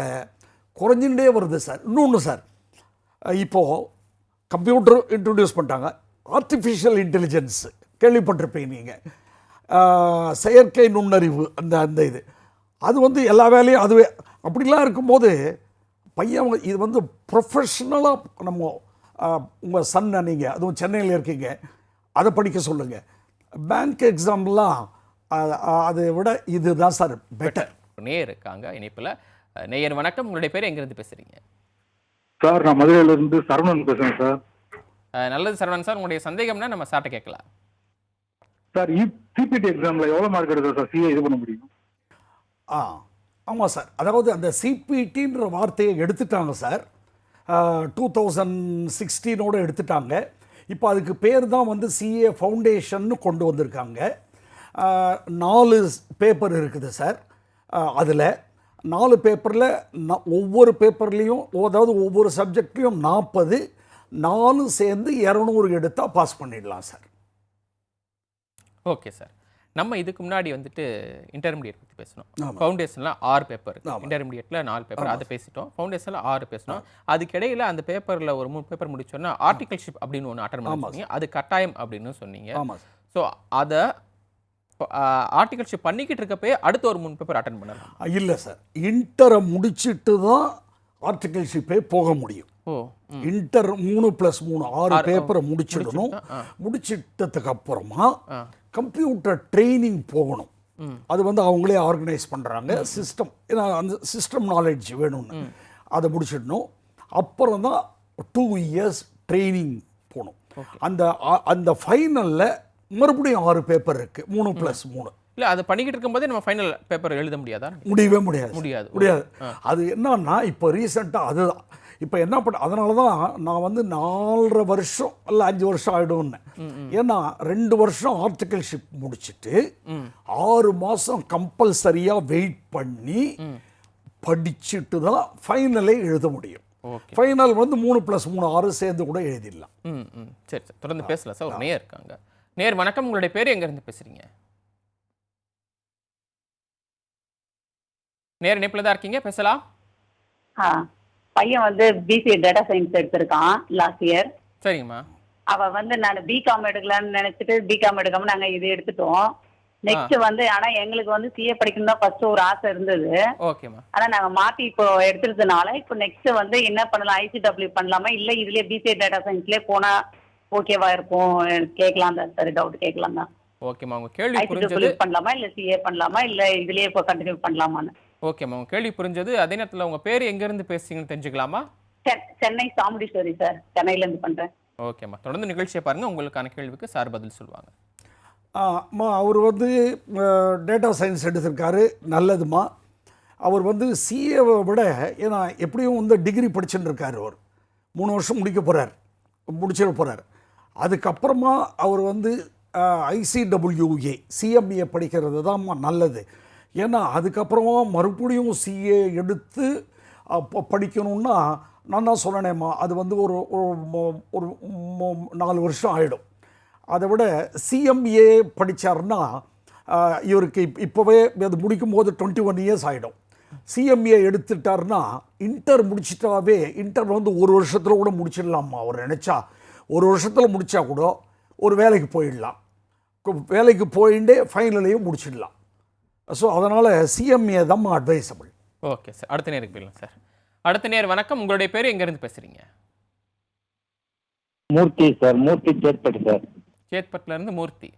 B: குறைஞ்சிட்டே வருது சார். இன்னொன்று சார், இப்போது கம்ப்யூட்டர் இன்ட்ரடியூஸ் பண்ணிட்டாங்க, ஆர்டிஃபிஷியல் இன்டெலிஜென்ஸ் கேள்விப்பட்டிருப்பீங்க நீங்கள், செயற்கை நுண்ணறிவு, அந்த இது அது வந்து எல்லா வேலையும் அதுவே. அப்படிலாம் இருக்கும்போது பையன் இது வந்து ப்ரொஃபஷ்னலாக நம்ம உங்கள் சன்னை நீங்கள் அதுவும் சென்னையில் இருக்கீங்க, அதை படிக்க சொல்லுங்கள். பேங்க் எக்ஸாம்லாம் அதை விட இதுதான் சார் பெட்டர்.
A: நேயர் இருக்காங்க இணைப்பில். நேயர் வணக்கம், உங்களுடைய பேர் எங்கேருந்து பேசுகிறீங்க?
H: சார் நான் மதுரையிலிருந்து சரவணன் பேசுகிறேன் சார்.
A: நல்லது சரவணன் சார், உங்களுடைய சந்தேகம்னா நம்ம சார்ட்ட கேட்கலாம்.
H: சார் சிபிடி எக்ஸாமில் எவ்வளோ மார்க் எடுத்தா சார் சிஏ இது பண்ண முடியும்?
B: ஆமாம் சார், அதாவது அந்த சிபிடின்ற வார்த்தையை எடுத்துட்டாங்க சார், 2016 எடுத்துட்டாங்க. இப்போ அதுக்கு பேர் தான் வந்து சிஏ ஃபவுண்டேஷன்னு கொண்டு வந்திருக்காங்க. 4 பேப்பர் இருக்குது சார். அதில் 4 பேப்பரில் ஒவ்வொரு பேப்பர்லேயும், அதாவது ஒவ்வொரு சப்ஜெக்ட்லேயும் 40, 4 சேர்ந்து 200 எடுத்தால் பாஸ் பண்ணிடலாம் சார்.
A: ஓகே சார், நம்ம இதுக்கு முன்னாடி வந்துட்டு இன்டர்மீடியட் பற்றி பேசணும். ஃபவுண்டேஷனில் 6 பேப்பர், இன்டர்மீடியட்டில் 4 பேப்பர், அதை பேசிட்டோம். ஃபவுண்டேஷனில் 6 பேசணும். அதுக்கிடையில் அந்த பேப்பரில் ஒரு 3 பேப்பர் முடிச்சோன்னா ஆர்டிகல்ஷிப் அப்படின்னு ஒன்று அட்டன் பண்ணி அது கட்டாயம் அப்படின்னு சொன்னீங்க. ஸோ அதை ஆர்டிகல்ஷிப் பண்ணிக்கிட்டு இருக்கப்பே அடுத்த ஒரு 3 பேப்பர் அட்டன் பண்ணலாம்?
B: இல்லை சார், இன்டரை முடிச்சுட்டு தான் ஆர்டிகல்ஷிப்பே போக முடியும். இன்டர் 3+3 6 பேப்பரை முடிச்சிடணும். முடிச்சிட்டதுக்கு அப்புறமா கம்ப்யூட்டர் ட்ரைனிங் போகணும். அது வந்து அவங்களே ஆர்கனைஸ் பண்ணுறாங்க சிஸ்டம், ஏன்னா அந்த சிஸ்டம் நாலேஜ் வேணும்னு அதை முடிச்சிடணும். அப்புறம் தான் 2 இயர்ஸ் ட்ரைனிங் போகணும். அந்த ஃபைனலில் மறுபடியும் 6 பேப்பர் இருக்குது, 3+3.
A: இல்லை, அதை பண்ணிக்கிட்டு இருக்கும்போதே நம்ம ஃபைனல் பேப்பர் எழுத முடியாதா?
B: முடியவே முடியாது. அது என்னன்னா இப்போ ரீசெண்டாக அதுதான் இப்போ என்ன பண்ண, அதனால தான் நான் வந்து 4.5 வருஷம் இல்லை 5 வருஷம் ஆகிடும்னு. ஏன்னா 2 வருஷம் ஆர்டிகல்ஷிப் முடிச்சுட்டு 6 மாதம் கம்பல்சரியாக வெயிட் பண்ணி படிச்சுட்டு தான் ஃபைனலே எழுத முடியும். ஃபைனல் வந்து 3+3 6 சேர்ந்து கூட எழுதிடலாம்.
A: சரி சார், தொடர்ந்து பேசலாம் சார். ஒரு நேயர் இருக்காங்க. நேயர் வணக்கம், உங்களுடைய பேர் எங்கேருந்து பேசுகிறீங்க? நேர் இணைப்பில் தான் இருக்கீங்க, பேசலாம்.
F: பையன் வந்து பிசிஏ டேட்டா சயின்ஸ் எடுத்திருக்கான் லாஸ்ட் இயர்.
A: சரிங்கம்மா.
F: அவ வந்து நான் பிகாம் எடுக்கலான்னு நினைச்சிட்டு பிகாம் எடுக்காம நாங்க இது எடுத்துட்டோம். நெக்ஸ்ட் வந்து ஆனா எங்களுக்கு வந்து சிஏ படிக்கணும் தான் ஃபர்ஸ்ட் ஒரு ஆசை இருந்தது.
A: ஓகேம்மா.
F: ஆனா நாங்க மாத்தி இப்போ எடுத்துறதுனால இப்போ நெக்ஸ்ட் வந்து என்ன பண்ணலாம், ஐசிடபிள்யூ பண்ணலாமா இல்ல இதுலயே பிசிஏ டேட்டா சயின்ஸ்லயே போனா ஓகேவா இருக்கும் கேட்கலாம் தான் சார், டவுட் கேட்கலாம் தான்.
A: ஓகேம்மா, உங்க கேள்வி புரிஞ்சது.
F: ஐசிடபிள்யூ பண்ணலாமா இல்ல சிஏ பண்ணலாமா இல்ல இதுலயே இப்போ கண்டினியூ பண்ணலாமான்னு.
A: ஓகேம்மா, உங்க கேள்வி புரிஞ்சது. அதே நேரத்தில் உங்க பேர் எங்க இருந்து பேசுறீங்கன்னு தெரிஞ்சுக்கலாமா?
F: சென்னை சாமுண்டீஸ்வரி சார், சென்னையில இருந்து பண்றேன்.
A: ஓகேம்மா, தொடர்ந்து நிகழ்ச்சியை பாருங்க, உங்களுக்கான கேள்விக்கு சார் பதில் சொல்லுவாங்க.
B: அவர் வந்து டேட்டா சயின்ஸ் எடுத்திருக்காரு, நல்லதுமா. அவர் வந்து சிஏவை விட, ஏன்னா எப்படியும் வந்து டிகிரி படிச்சுட்டு இருக்காரு, அவர் 3 வருஷம் முடிச்சிட போகிறார். அதுக்கப்புறமா அவர் வந்து ஐசிடபிள்யூஏ சிஎம்ஏ படிக்கிறது தான் நல்லது. ஏன்னா அதுக்கப்புறமா மறுபடியும் சிஏ எடுத்து படிக்கணுன்னா நான் தான் சொன்னேம்மா, அது வந்து ஒரு 4 வருஷம் ஆகிடும். அதை விட சிஎம்ஏ படித்தார்னா இவருக்கு இப்போவே அது முடிக்கும்போது 21 இயர்ஸ் ஆகிடும். சிஎம்ஏ எடுத்துட்டார்னா இன்டர் முடிச்சிட்டாவே, இன்டர் வந்து 1 வருஷத்தில் கூட முடிச்சிடலாமா. அவர் நினச்சா 1 வருஷத்தில் முடித்தா கூட ஒரு வேலைக்கு போயிடலாம், வேலைக்கு போயிட்டே ஃபைனலையும் முடிச்சிடலாம். ஸோ அதனால் சிஎம்ஏ தான் அட்வைசபிள்.
A: ஓகே சார், அடுத்த நேருக்கு போயிடலாம் சார். அடுத்த நேர் வணக்கம், உங்களுடைய பேர் எங்கேருந்து பேசுகிறீங்க?
I: மூர்த்தி சார், மூர்த்தி சேத்பட் சார்.
A: சேத்பட்ல இருந்து மூர்த்தி.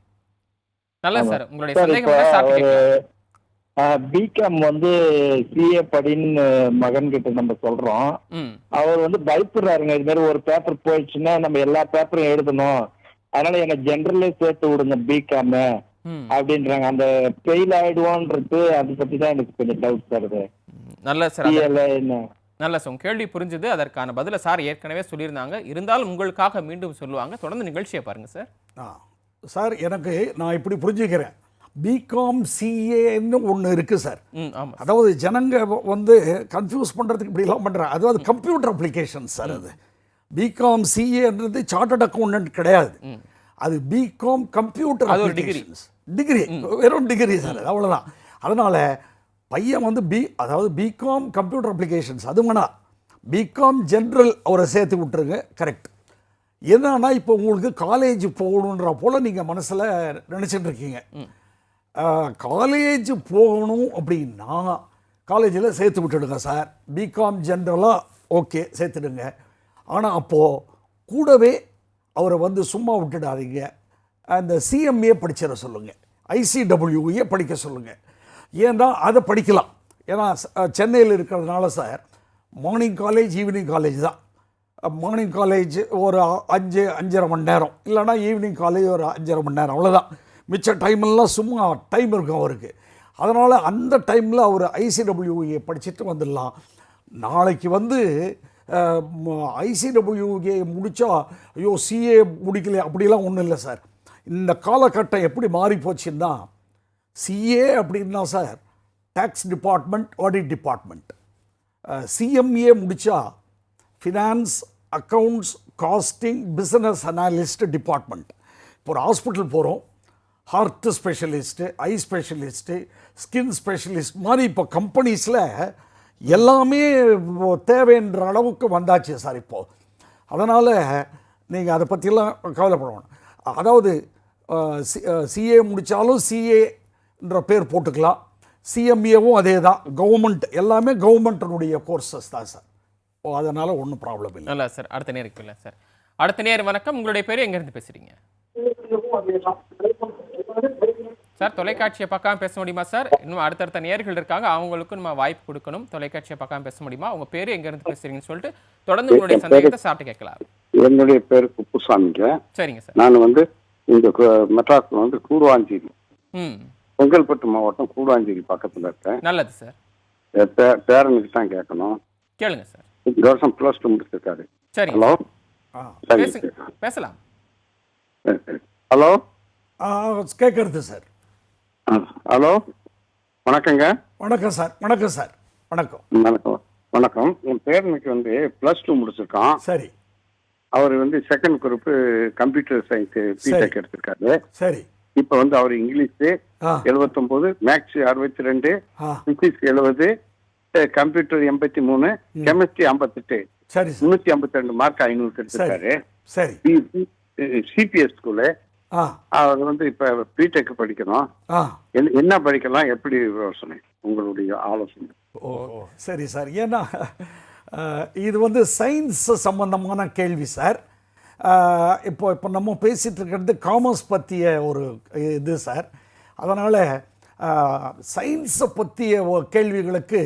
A: நல்லது சார், உங்களுடைய சந்தேகம்.
I: பிகாம் வந்து சிஏ படின்னு மகன் கிட்ட நம்ம சொல்றோம். அவர் வந்து பயப்படுறாருங்க, இது மாதிரி ஒரு பேப்பர் போயிடுச்சுன்னா நம்ம எல்லா பேப்பரும் எழுதணும், அதனால எனக்கு ஜெனரலே சேர்த்து விடுங்க பிகாம் அப்படின்றாங்க. அந்த ஃபெயில் ஆயிடுவோன்றது அதை பத்தி தான் எனக்கு கொஞ்சம் டவுட் சார்.
A: நல்ல சார், நல்ல சார், கேள்வி புரிஞ்சுது. அதற்கான பதிலை சார் ஏற்கனவே சொல்லியிருந்தாங்க. இருந்தாலும் உங்களுக்காக மீண்டும் சொல்லுவாங்க. தொடர்ந்து நிகழ்ச்சியை பாருங்க சார்.
B: சார் எனக்கு நான் இப்படி புரிஞ்சுக்கிறேன், பிகாம் சிஏன்னு ஒன்று இருக்குது சார்.
A: ஆமாம்.
B: அதாவது ஜனங்க வந்து கன்ஃபியூஸ் பண்ணுறதுக்கு இப்படிலாம் பண்ணுறாங்க. அதாவது கம்ப்யூட்டர் அப்ளிகேஷன் சார். அது பிகாம் சிஏன்றது சார்ட்டர்ட் அக்கௌண்டன்ட் கிடையாது. அது பிகாம் கம்ப்யூட்டர் அப்ளிகேஷன்ஸ் டிகிரி, வெறும் டிகிரி சார், அவ்வளோதான். அதனால் பையன் வந்து அதாவது பிகாம் கம்ப்யூட்டர் அப்ளிகேஷன்ஸ் அது வேணா, பிகாம் ஜென்ரல் அவரை சேர்த்து விட்டுருங்க. கரெக்ட். என்னன்னா இப்போ உங்களுக்கு காலேஜ் போகணுன்ற போல் நீங்கள் மனசில் நினச்சிட்டு இருக்கீங்க. காலேஜ் போகணும் அப்படின்னா காலேஜில் சேர்த்து விட்டுடுங்க சார். பிகாம் ஜென்ரலாக ஓகே சேர்த்துடுங்க. ஆனால் அப்போது கூடவே அவரை வந்து சும்மா விட்டுடாதீங்க, அந்த சிஎம்ஏ படிச்சிட சொல்லுங்கள், ஐசிடபிள்யூஏ படிக்க சொல்லுங்கள். ஏன்னா அதை படிக்கலாம். ஏன்னா சென்னையில் இருக்கிறதுனால sir morning college evening college தான். மார்னிங் காலேஜ் ஒரு 5-5.5 மணி நேரம், இல்லைனா ஈவினிங் காலேஜ் ஒரு 5.5 மணி நேரம், அவ்வளோதான். மிச்ச டைமெல்லாம் சும்மா டைம் இருக்கும் அவருக்கு. அதனால் அந்த டைமில் அவர் ஐசிடபிள்யூஏ படிச்சுட்டு வந்துடலாம். நாளைக்கு வந்து ஐசிடபிள்யூஏ முடித்தா ஐயோ சிஏ முடிக்கல அப்படிலாம் ஒன்றும் இல்லை சார். இந்த காலகட்டம் எப்படி மாறி போச்சுன்னா, சிஏ அப்படின்னா sir tax department, audit department. CMA முடித்தா finance, accounts, costing, business analyst department. இப்போ ஒரு ஹாஸ்பிட்டல் போகிறோம், heart specialist, eye specialist, skin specialist மாதிரி இப்போ கம்பெனிஸில் எல்லாமே தேவைன்ற அளவுக்கு வந்தாச்சு சார் இப்போது. அதனால் நீங்கள் அதை பற்றிலாம் கவலைப்படணும். அதாவது சிஏ முடித்தாலும் சிஏன்ற பேர் போட்டுக்கலாம், சிஎம்ஏவும் அதே தான், கவர்மெண்ட் எல்லாமே கவர்மெண்ட்டினுடைய கோர்சஸ் தான் சார். அதனால் ஒன்றும் ப்ராப்ளம் இல்லை.
A: நல்லா சார். அடுத்த நேருக்கு இல்லை சார். அடுத்த நேர் வணக்கம். உங்களுடைய பேர் எங்கேருந்து பேசுகிறீங்க சார்? தொலைக்காட்சியை பார்க்காம பேச முடியுமா சார்? இன்னும் அடுத்தடுத்த நேர்கள் இருக்காங்க, அவங்களுக்கும் நம்ம வாய்ப்பு கொடுக்கணும். தொலைக்காட்சியை பார்க்காம பேச முடியுமா? உங்கள் பேர் எங்கேருந்து பேசுகிறீங்கன்னு சொல்லிட்டு தொடர்ந்து உங்களுடைய சந்தேகத்தை சாப்பிட்டு கேட்கலாம்.
J: என்னுடைய பேர் குப்புசாமிங்க.
A: சரிங்க சார்.
J: நான் வந்து இந்த மெட்ராஸ்ல வந்து கூடுவாஞ்சேரி, செங்கல்பட்டு மாவட்டம் கூடுவாஞ்சேரி பக்கத்தில் இருக்கேன்.
A: நல்லது சார்.
J: பேரனுக்கு தான் கேட்கணும்.
A: கேளுங்க சார்.
J: இந்த வருஷம் +2 முடிச்சிருக்காரு.
A: சரி.
J: ஹலோ,
A: பேசலாம்.
J: ஹலோ,
B: கேட்கறது சார்.
J: ஹலோ, வணக்கங்க.
B: வணக்கம் சார். வணக்கம் சார். வணக்கம்.
J: வணக்கம். வணக்கம். என் பேரனுக்கு வந்து +2 முடிச்சிருக்கான்.
B: சரி.
J: அவர் வந்து second group computer science BTech எடுத்திருக்காரு.
B: சரி.
J: இப்ப வந்து அவர் English 79, maths 62, physics 70, computer 83, chemistry 58,
B: சரி,
J: 352 மார்க் 500 எடுத்திருக்காரு.
B: சரி.
J: CBS school. அவர் வந்து இப்ப பிடெக் படிக்கணும். என்ன படிக்கலாம், எப்படி யோசனை, உங்களுடைய ஆலோசனை?
B: ஓ சரி சார். ஏன்னா இது வந்து சயின்ஸ் சம்பந்தமான கேள்வி சார். இப்போ நம்ம பேசிகிட்டு இருக்கிறது காமர்ஸ் பற்றிய ஒரு இது சார். அதனால் சயின்ஸை பற்றிய கேள்விகளுக்கு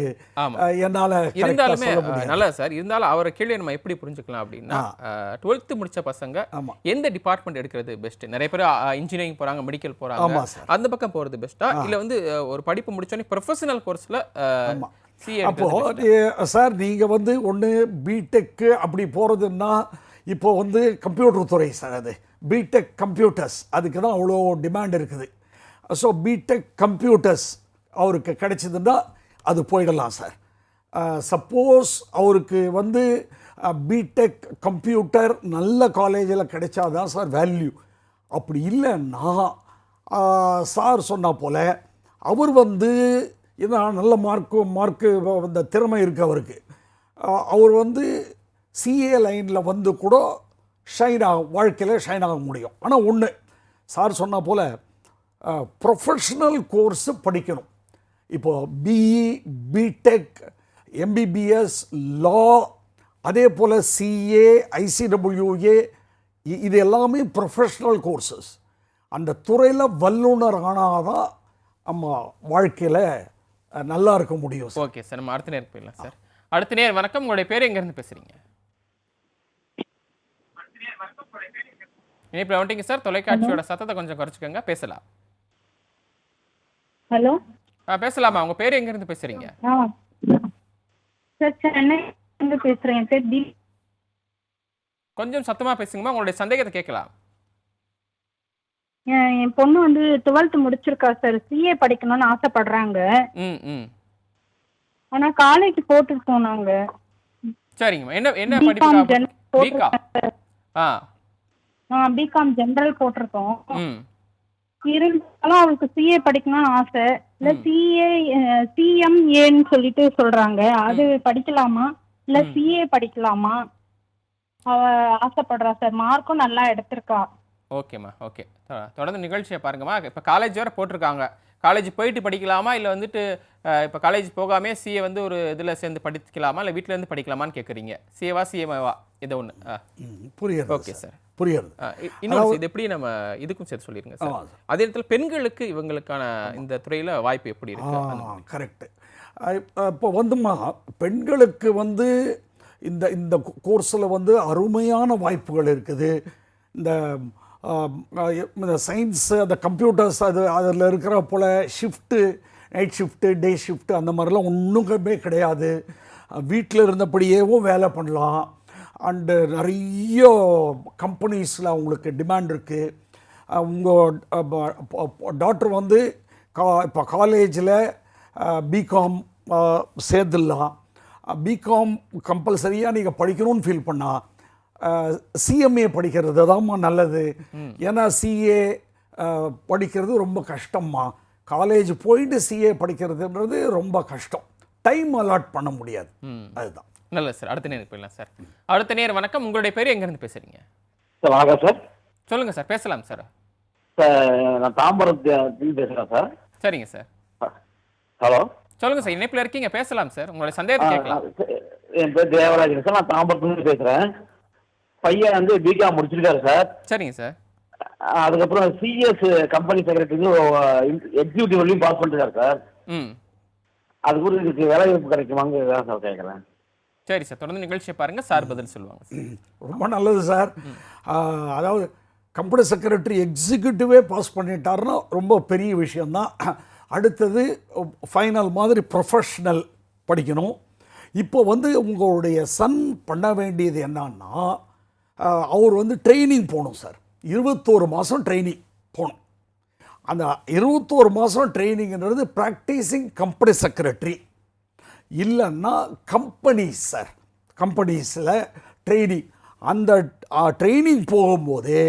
B: என்னால்
A: இருந்தாலுமே நல்லா சார். இருந்தாலும் அவரை கேள்வி நம்ம எப்படி புரிஞ்சுக்கலாம் அப்படின்னா, 12th முடிச்ச பசங்க எந்த டிபார்ட்மெண்ட் எடுக்கிறது பெஸ்ட்? நிறைய பேர் இன்ஜினியரிங் போகிறாங்க, மெடிக்கல் போகிறாங்க, அந்த பக்கம் போகிறது பெஸ்ட்டா, இல்லை வந்து ஒரு படிப்பு முடிச்சோடனே ப்ரொஃபஷனல் கோர்ஸில்
B: அப்போது சார் நீங்கள் வந்து ஒன்று பிடெக்கு அப்படி போகிறதுன்னா இப்போ வந்து கம்ப்யூட்டர் துறை சார், அது பிடெக் கம்ப்யூட்டர்ஸ், அதுக்கு தான் அவ்வளோ டிமாண்ட் இருக்குது. ஸோ பிடெக் கம்ப்யூட்டர்ஸ் அவருக்கு கிடைச்சதுன்னா அது போயிடலாம் சார். சப்போஸ் அவருக்கு வந்து பிடெக் கம்ப்யூட்டர் நல்ல காலேஜில் கிடைச்சாதான் சார் வேல்யூ. அப்படி இல்லைன்னா சார் சொன்ன போல் அவர் வந்து ஏன்னா நல்ல மார்க்கு இந்த திறமை இருக்குது அவருக்கு, அவர் வந்து சிஏ லைனில் வந்து கூட வாழ்க்கையில் ஷைன் ஆக முடியும். ஆனால் ஒன்று சார் சொன்ன போல் ப்ரொஃபஷ்னல் கோர்ஸு படிக்கணும். இப்போது பிஇ, பிடெக், எம்பிபிஎஸ், லா, அதே போல் சிஏ, ஐசிடபிள்யூஏ, இது எல்லாமே ப்ரொஃபஷ்னல் கோர்சஸ். அந்த துறையில் வல்லுநர் ஆனால் தான் நம்ம வாழ்க்கையில் நல்லா இருக்க முடியும்.
A: Okay sir. நம்ம அடுத்த நேரம் போயிடலாம் சார். அடுத்த நேரம் வணக்கம். உங்களுடைய பேர் எங்கேருந்து பேசுகிறீங்க? இனிப்பு வந்துட்டீங்க சார். தொலைக்காட்சியோட சத்தத்தை கொஞ்சம் குறைச்சிக்கோங்க, பேசலாம்.
K: ஹலோ,
A: பேசலாமா? உங்க பேர் எங்க இருந்து பேசுறீங்க?
K: சார் சென்னை
F: பேசுறேன். என் பேர்
A: கொஞ்சம் சத்தமா பேசுங்கம்மா, உங்களுடைய சந்தேகத்தை கேட்கலாம்.
F: என் பொண்ணு வந்து 12th முடிச்சிருக்கா சார். சிஏ படிக்கணும்னு ஆசைப்படுறாங்க. ஆனா காலேஜ் போட்டுருக்கோம் நாங்க.
A: சரிங்கம்மா, என்ன படிப்பு?
F: பிகாம் ஜெனரல் போட்டிருக்கோம். இருந்தாலும் அவளுக்கு சிஏ படிக்கணும்னு ஆசை. இல்ல சிஎம்ஏன்னு சொல்லிட்டு சொல்றாங்க. அது படிக்கலாமா இல்ல சிஏ படிக்கலாமா? அவ ஆசைப்படுறா சார். மார்க்கும் நல்லா எடுத்திருக்கா.
A: ஓகேம்மா, ஓகே. தொடர்ந்து நிகழ்ச்சியை பாருங்கம்மா. இப்போ காலேஜ் வரை போட்டிருக்காங்க. காலேஜ் போயிட்டு படிக்கலாமா இல்லை வந்துட்டு இப்போ காலேஜ் போகாமே சிஏ வந்து ஒரு இதில் சேர்ந்து படிக்கலாமா இல்லை வீட்டில் இருந்து படிக்கலாமான்னு கேட்குறீங்க. சிஏவா சிஎம்ஏவா இது ஒன்று?
B: புரியுது.
A: ஓகே சார்,
B: புரியுது.
A: இன்னொரு இது எப்படி நம்ம இதுக்கும் சேர்த்து சொல்லிடுங்க சார். அதே இடத்துல பெண்களுக்கு இவங்களுக்கான இந்த துறையில் வாய்ப்பு எப்படி இருக்கு?
B: கரெக்டு. இப்போ வந்துமா பெண்களுக்கு வந்து இந்த கோர்ஸில் வந்து அருமையான வாய்ப்புகள் இருக்குது. இந்த சயின்ஸு, அந்த கம்ப்யூட்டர்ஸ், அதில் இருக்கிற போல் ஷிஃப்ட்டு, நைட் ஷிஃப்ட்டு, டே ஷிஃப்ட்டு அந்த மாதிரிலாம் ஒன்றுமே கிடையாது. வீட்டில் இருந்தபடியேவும் வேலை பண்ணலாம். அண்டு நிறைய கம்பெனிஸில் அவங்களுக்கு டிமாண்ட் இருக்குது. உங்கள் டாக்டர் வந்து இப்போ காலேஜில் பிகாம் சேர்ந்துடலாம். பிகாம் கம்பல்சரியாக நீங்கள் படிக்கணும்னு ஃபீல் பண்ணால் சிஎம்ஏ படிக்கிறது தான்மா நல்லது. ஏன்னா சிஏ படிக்கிறது ரொம்ப கஷ்டம்மா. காலேஜ் போயிட்டு சிஏ படிக்கிறதுன்றது ரொம்ப கஷ்டம். டைம் அலாட் பண்ண முடியாது. அதுதான்.
A: நல்லது சார். அடுத்த நேரம் போயிடலாம் சார். அடுத்த நேரம் வணக்கம். உங்களுடைய பேர் எங்கேருந்து பேசுகிறீங்க?
I: சார் வணக்கம் சார்.
A: சொல்லுங்கள் சார், பேசலாம் சார்.
I: சார் நான் தாம்பரத்தில் பேசுகிறேன் சார்.
A: சரிங்க சார்.
I: ஹலோ,
A: சொல்லுங்கள் சார், இணைப்பில் இருக்கீங்க, பேசலாம் சார். உங்களுடைய சந்தேகத்தை கேட்கலாம்.
I: என் பேர் தேவராஜன் சார். நான் தாம்பரத்துலேருந்து பேசுகிறேன். பையன் வந்து பிகாம் முடிச்சிருக்காரு சார்.
A: சரிங்க சார்.
I: அதுக்கப்புறம் சிஎஸ் கம்பெனி செக்ரட்டரிக்கு எக்ஸிக்யூட்டிவ் வரையும் பாஸ் பண்ணிருக்காரு சார். அது கூட இதுக்கு வேலை வாய்ப்பு கிடைக்குமாங்க சார் கேட்குறேன்.
A: சரி சார், தொடர்ந்து நிகழ்ச்சியை பாருங்கள், சார் பதில் சொல்லுவாங்க.
B: ரொம்ப நல்லது சார். அதாவது கம்பெனி செக்ரட்டரி எக்ஸிக்யூட்டிவே பாஸ் பண்ணிட்டாருன்னா ரொம்ப பெரிய விஷயந்தான். அடுத்தது ஃபைனல் மாதிரி ப்ரொஃபஷ்னல் படிக்கணும். இப்போ வந்து உங்களுடைய சன் பண்ண வேண்டியது என்னன்னா, அவர் வந்து ட்ரைனிங் போகணும் சார். 21 மாதம் ட்ரைனிங் போகணும். அந்த 21 மாதம் ட்ரைனிங்கிறது ப்ராக்டிஸிங் கம்பெனி செக்ரட்டரி இல்லைன்னா கம்பெனிஸ் சார். கம்பெனிஸில் ட்ரைனிங். அந்த ட்ரைனிங் போகும்போதே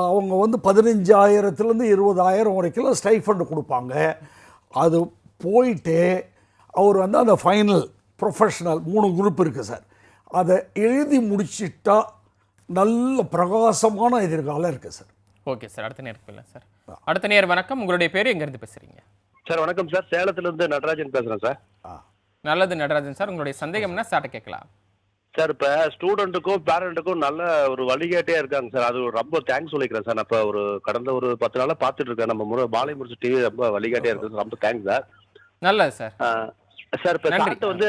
B: அவங்க வந்து 15,000 20,000 வரைக்கும் ஸ்டைஃபண்ட் கொடுப்பாங்க. அது போயிட்டு அவர் வந்து அந்த ஃபைனல் ப்ரொஃபஷ்னல் 3 குரூப் இருக்குது சார். அதை எழுதி முடிச்சிட்டா நல்ல பிரகாசமான எதிர்காலம் இருக்குது சார்.
A: ஓகே சார், அடுத்த நேரம் இல்லை சார். அடுத்த நேரம் வணக்கம். உங்களுடைய பேர் எங்கேருந்து பேசுகிறீங்க?
K: சார் வணக்கம் சார். சேலத்துலேருந்து நடராஜன் பேசுகிறேன் சார்.
A: நல்லது நடராஜன் சார், உங்களுடைய சந்தேகம்னா சார்ட்ட கேட்கலாம்.
K: சார் இப்போ ஸ்டூடெண்ட்டுக்கும் பேரண்ட்டுக்கும் நல்ல ஒரு வழிகாட்டியாக இருக்காங்க சார். அது ரொம்ப தேங்க்ஸ் சொல்லிக்கிறேன் சார். நான் இப்போ கடந்த ஒரு 10 நாளாக பார்த்துட்டு இருக்கேன். நம்ம பாலை முடிச்சு டிவி ரொம்ப வழிகாட்டியாக இருக்குது. ரொம்ப தேங்க்ஸ் சார்.
A: நல்லது சார்.
K: சார் இப்போ சார்ட்ட வந்து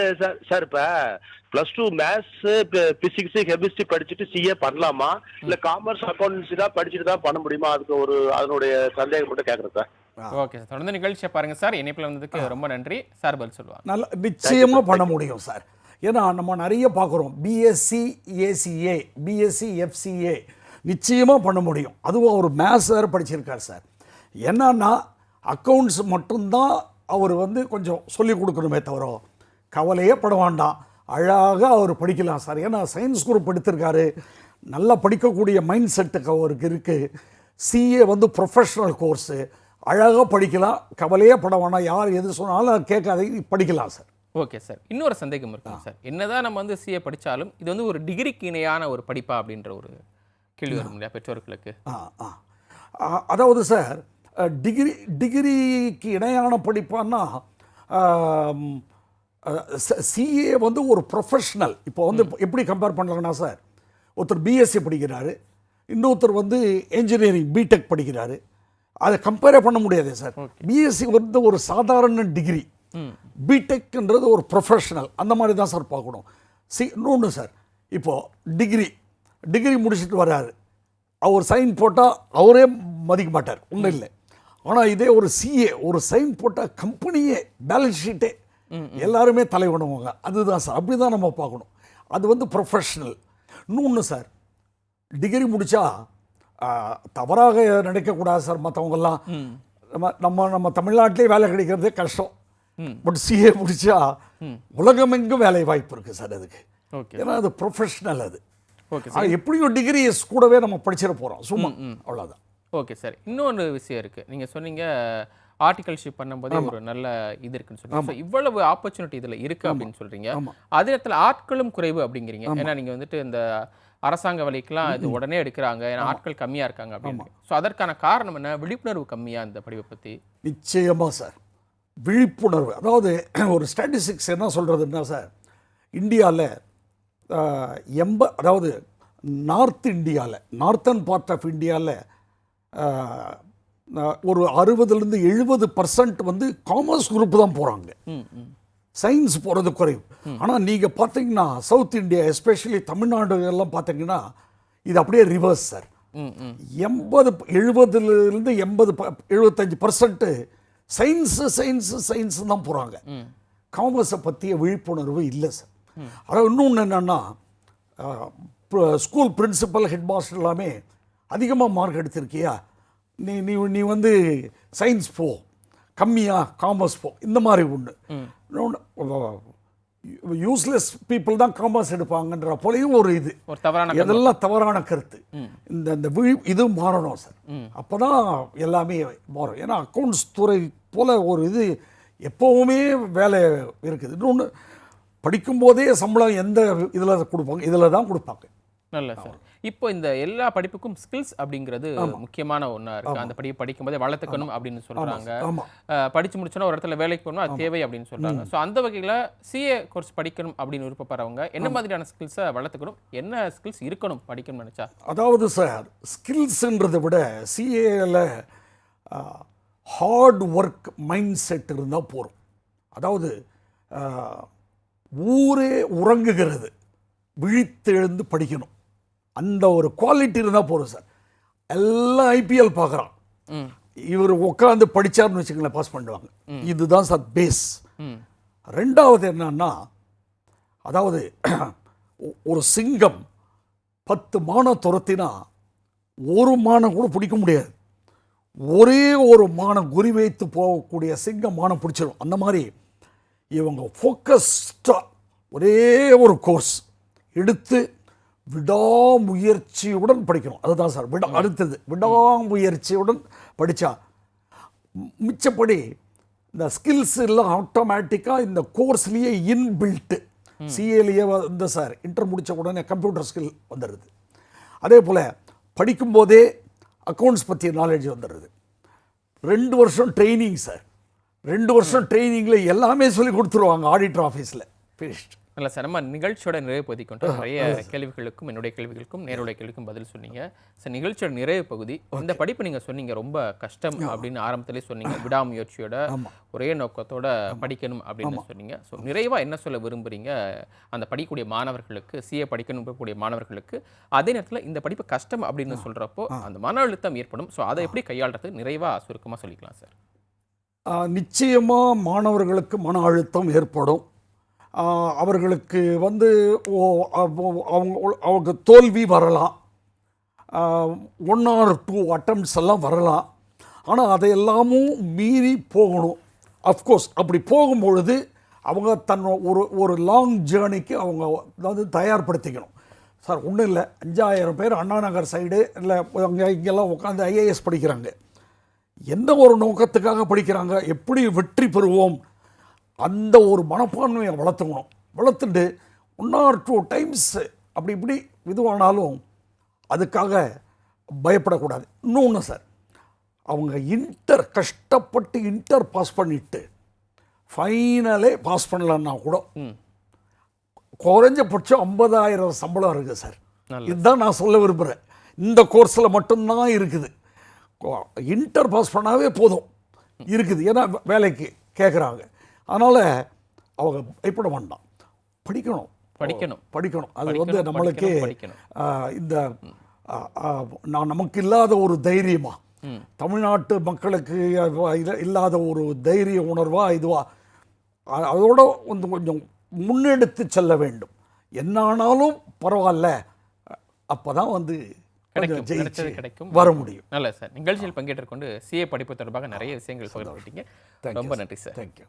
K: சார் இப்போ +2 மேத்ஸ், பிசிக்ஸ், கெமிஸ்ட்ரி படிச்சுட்டு சிஏ பண்ணலாமா இல்லை காமர்ஸ் அக்கௌண்டன்சி தான் படிச்சுட்டு தான் பண்ண முடியுமா? அதுக்கு அதனுடைய சந்தேகம் மட்டும் கேட்குறேன் சார்.
A: ஓகே சார், தொடர்ந்து நிகழ்ச்சியை பாருங்கள் சார். இணைப்பில் வந்ததுக்கு ரொம்ப நன்றி. சார் பதில் சொல்லுவாங்க.
B: நல்லா நிச்சயமாக பண்ண முடியும் சார். ஏன்னா நம்ம நிறைய பார்க்குறோம். பிஎஸ்சி ஏசிஏ, பிஎஸ்சி எஃப்சிஏ நிச்சயமாக பண்ண முடியும். அதுவும் அவர் மேத்ஸ் வேறு படிச்சிருக்கார் சார். என்னன்னா அக்கௌண்ட்ஸ் மட்டும்தான் அவர் வந்து கொஞ்சம் சொல்லிக் கொடுக்கணுமே தவிர கவலையே பட வேண்டாம். அழகாக அவர் படிக்கலாம் சார். ஏன்னா சயின்ஸ் குரூப் எடுத்திருக்காரு. நல்லா படிக்கக்கூடிய மைண்ட் செட்டுக்கு அவருக்கு இருக்குது. சிஏ வந்து ப்ரொஃபஷ்னல் கோர்ஸு. அழகாக படிக்கலாம், கவலையே பட வேண்டாம். யார் எது சொன்னாலும் கேட்காத படிக்கலாம் சார்.
A: ஓகே சார், இன்னொரு சந்தேகம் இருக்குங்க சார். என்னதான் நம்ம வந்து சிஏ படித்தாலும் இது வந்து ஒரு டிகிரிக்கு இணையான ஒரு படிப்பா அப்படின்ற ஒரு கேள்வி வரும் இல்லையா பெற்றோர்களுக்கு?
B: அதாவது சார் டிகிரிக்கு இணையான படிப்பான்னா சிஏ வந்து ஒரு ப்ரொஃபஷ்னல். இப்போ வந்து எப்படி கம்பேர் பண்ணுறாங்கன்னா சார், ஒருத்தர் பிஎஸ்சி படிக்கிறாரு, இன்னொருத்தர் வந்து என்ஜினியரிங் பிடெக் படிக்கிறாரு. அதை கம்பேரே பண்ண முடியாது சார். பிஎஸ்சி வந்து ஒரு சாதாரண டிகிரி, பிடெக்ன்றது ஒரு ப்ரொஃபஷ்னல். அந்த மாதிரி தான் சார் பார்க்கணும். இன்னொன்று சார், இப்போது டிகிரி முடிச்சுட்டு வர்றாரு, அவர் சைன் போட்டால் அவரே மதிக்க மாட்டார், ஒன்றும் இல்லை. ஆனால் இதே ஒரு சிஏ ஒரு சைன் போட்டால் கம்பெனியே பேலன்ஸ் ஷீட்டே எல்லாருமே தலை வணங்குவாங்க. அதுதான் சார், அப்படி தான் நம்ம பார்க்கணும். அது வந்து ப்ரொஃபஷ்னல். இன்னொன்று சார், டிகிரி முடித்தா தவறாக நினைக்கக்கூடாது சார். மற்றவங்கெல்லாம் நம்ம தமிழ்நாட்டிலே வேலை கிடைக்கிறதே கஷ்டம். பட் சிஏ முடித்தா உலகமெங்கும் வேலை வாய்ப்பு இருக்குது சார் அதுக்கு. ஏன்னா அது ப்ரொஃபஷ்னல். அது எப்படியும் டிகிரி கூடவே நம்ம படிச்சிட போகிறோம் சும்மா, அவ்வளோதான்.
A: ஓகே சார், இன்னொன்று விஷயம் இருக்குது. நீங்கள் சொன்னீங்க ஆர்டிகல்ஷிப் பண்ணும்போதே ஒரு நல்ல இது இருக்குன்னு சொல்லுங்க. இவ்வளவு ஆப்பர்ச்சுனிட்டி இதில் இருக்குது அப்படின்னு சொல்கிறீங்க. அதே இடத்துல ஆட்களும் குறைவு அப்படிங்கிறீங்க. ஏன்னா நீங்கள் வந்துட்டு இந்த அரசாங்க வேலைக்கெல்லாம் இது உடனே எடுக்கிறாங்க, ஏன்னா ஆட்கள் கம்மியாக இருக்காங்க அப்படின்னு. ஸோ அதற்கான காரணம் என்ன? விழிப்புணர்வு கம்மியாக இந்த படிப்பை பற்றி?
B: நிச்சயமாக சார், விழிப்புணர்வு. அதாவது ஒரு ஸ்டாட்டிஸ்டிக்ஸ் என்ன சொல்கிறதுன்னா சார், இந்தியாவில் அதாவது நார்த் இந்தியாவில், நார்த்தன் பார்ட் ஆஃப் இந்தியாவில் ஒரு 60-70% வந்து காமர்ஸ் குரூப் தான் போகிறாங்க. சயின்ஸ் போகிறது குறைவு. ஆனால் நீங்கள் பார்த்தீங்கன்னா சவுத் இந்தியா, எஸ்பெஷலி தமிழ்நாடு எல்லாம் பார்த்தீங்கன்னா இது அப்படியே ரிவர்ஸ் சார். 70-75% சயின்ஸு தான் போகிறாங்க. காமர்ஸை பற்றிய விழிப்புணர்வு இல்லை சார். அதாவது இன்னொன்று என்னென்னா, ஸ்கூல் பிரின்சிபல், ஹெட் மாஸ்டர் எல்லாமே அதிகமாக மார்க் எடுத்திருக்கியா, நீ நீ நீ வந்து சயின்ஸ் போ, கம்மியாக காமர்ஸ் போ, இந்த மாதிரி ஒன்று. யூஸ்லெஸ் பீப்புள் தான் காமர்ஸ் எடுப்பாங்கன்ற போலையும் ஒரு இது, இதெல்லாம் தவறான கருத்து. இந்த இது மாறணும் சார், அப்போ தான் எல்லாமே மாறும். ஏன்னா அக்கௌண்ட்ஸ் துறை போல் ஒரு இது எப்போவுமே வேலை இருக்குது. இன்னொன்று, படிக்கும்போதே சம்பளம் எந்த இதில் கொடுப்பாங்க, இதில் தான் கொடுப்பாங்க.
A: நல்ல சார். இப்போ இந்த எல்லா படிப்புக்கும் ஸ்கில்ஸ் அப்படிங்கிறது முக்கியமான ஒன்றா இருக்குது. அந்த படிக்கும்போதே வளர்த்துக்கணும் அப்படின்னு சொல்கிறாங்க. படித்து முடிச்சோன்னா ஒரு இடத்துல வேலைக்கு போகணும், அது தேவை அப்படின்னு சொல்கிறாங்க. ஸோ அந்த வகையில் சிஏ கோர்ஸ் படிக்கணும் அப்படின்னு விருப்பப்படுறவங்க என்ன மாதிரியான ஸ்கில்ஸை வளர்த்துக்கணும், என்ன ஸ்கில்ஸ் இருக்கணும் படிக்கணும்னு நினச்சா?
B: அதாவது சார், ஸ்கில்ஸுன்றதை விட சிஏல ஹார்ட் ஒர்க் மைண்ட் செட் இருந்தால் போகிறோம். அதாவது ஊரே உறங்குகிறது, விழித்தெழுந்து படிக்கணும், அந்த ஒரு குவாலிட்டி இருந்தால் போதும் சார். எல்லாம் ஐபிஎல் பார்க்குறான், இவர் உட்காந்து படித்தார்னு வச்சுக்கங்களேன், பாஸ் பண்ணுவாங்க. இதுதான் சார் பேஸ். ரெண்டாவது என்னன்னா, அதாவது ஒரு சிங்கம் 10 மானை துரத்தினா ஒரு மானை கூட பிடிக்க முடியாது. ஒரே ஒரு மானை குறி வைத்து போகக்கூடிய சிங்கம் மானை பிடிச்சிடும். அந்த மாதிரி இவங்க ஃபோக்கஸ்டாக ஒரே ஒரு கோர்ஸ் எடுத்து விடாமுயற்சியுடன் படிக்கணும். அதுதான் சார் அடுத்தது, விடாமுயற்சியுடன் படித்தா மிச்சப்படி இந்த ஸ்கில்ஸ் எல்லாம் ஆட்டோமேட்டிக்காக இந்த கோர்ஸ்லேயே இன்பில்ட்டு. சிஏலேயே வந்து சார் இன்டர் முடித்த உடனே கம்ப்யூட்டர் ஸ்கில் வந்துடுது. அதே போல் படிக்கும்போதே அக்கௌண்ட்ஸ் பற்றிய நாலேஜ் வந்துடுது. 2 வருஷம் ட்ரைனிங் சார், 2 வருஷம் ட்ரைனிங்கில் எல்லாமே சொல்லி கொடுத்துருவாங்க ஆடிட்டர் ஆஃபீஸில். ஃபினிஷ்ட்.
A: இல்லை சார், நம்ம நிகழ்ச்சியோட நிறைவு பகுதி கொண்டு நிறைய கேள்விகளுக்கும் என்னுடைய கேள்விகளுக்கும் நேருடைய கேள்விக்கும் பதில் சொன்னீங்க சார். நிகழ்ச்சியோட நிறைவு பகுதி, இந்த படிப்பு நீங்கள் சொன்னீங்க ரொம்ப கஷ்டம் அப்படின்னு ஆரம்பத்திலே சொன்னீங்க, விடாமுயற்சியோட ஒரே நோக்கத்தோட படிக்கணும் அப்படின்னு சொன்னீங்க. ஸோ நிறைவாக என்ன சொல்ல விரும்புகிறீங்க அந்த படிக்கக்கூடிய மாணவர்களுக்கு, சிஏ படிக்கக்கூடிய மாணவர்களுக்கு? அதே நேரத்தில் இந்த படிப்பு கஷ்டம் அப்படின்னு சொல்கிறப்போ அந்த மன அழுத்தம் ஏற்படும், ஸோ அதை எப்படி கையாளுறது நிறைவாக சுருக்கமாக சொல்லிக்கலாம் சார்?
B: நிச்சயமாக மாணவர்களுக்கு மன அழுத்தம் ஏற்படும். அவர்களுக்கு வந்து அவங்க தோல்வி வரலாம், 1 or 2 attempts எல்லாம் வரலாம். ஆனால் அதையெல்லாமும் மீறி போகணும். அஃப்கோர்ஸ் அப்படி போகும்பொழுது அவங்க ஒரு லாங் ஜேர்னிக்கு அவங்க அதாவது தயார்படுத்திக்கணும் சார். ஒன்றும் இல்லை, 5000 பேர் அண்ணா நகர் சைடு இல்லை இங்கெல்லாம் உட்காந்து ஐஏஎஸ் படிக்கிறாங்க. எந்த ஒரு நோக்கத்துக்காக படிக்கிறாங்க, எப்படி வெற்றி பெறுவோம், அந்த ஒரு மனப்பான்மையை வளர்த்துக்கணும். வளர்த்துட்டு 1 or 2 times அப்படி இப்படி இதுவானாலும் அதுக்காக பயப்படக்கூடாது. இன்னொன்று சார், அவங்க கஷ்டப்பட்டு இன்டர் பாஸ் பண்ணிட்டு ஃபைனலே பாஸ் பண்ணலன்னா கூட குறைஞ்சபட்சம் 50,000 சம்பளம் இருக்குது சார். இதுதான் நான் சொல்ல விரும்புகிறேன். இந்த கோர்ஸில் மட்டும்தான் இருக்குது. இன்டர் பாஸ் பண்ணாவே போதும் இருக்குது, ஏன்னா வேலைக்கு கேட்குறாங்க. அதனால் அவங்க பயப்பட வேண்டாம், படிக்கணும். அது வந்து நம்மளுக்கு இந்த நமக்கு இல்லாத ஒரு தைரியமா, தமிழ்நாட்டு மக்களுக்கு இல்லாத ஒரு தைரிய உணர்வா இதுவா, அதோட வந்து கொஞ்சம் முன்னெடுத்து செல்ல வேண்டும். என்ன ஆனாலும் பரவாயில்ல, அப்போ தான் வந்து
A: கிடைக்கும்
B: வர முடியும்.
A: நல்ல சார், நிகழ்ச்சியில் பங்கேற்றுக் கொண்டு சிஏ படிப்பு தொடர்பாக நிறைய விஷயங்கள் பகிர்ந்துட்டீங்க. ரொம்ப நன்றி சார்.
B: தேங்க்யூ.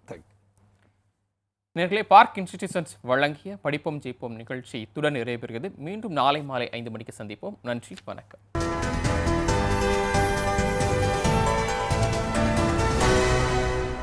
A: நேர்களே, பார்க் இன்ஸ்டிடியூஷன்ஸ் வழங்கிய படிப்போம் ஜெயிப்போம் நிகழ்ச்சி இத்துடன் நிறைவு பெறுகிறது. மீண்டும் நாளை மாலை 5 மணிக்கு சந்திப்போம். நன்றி, வணக்கம்.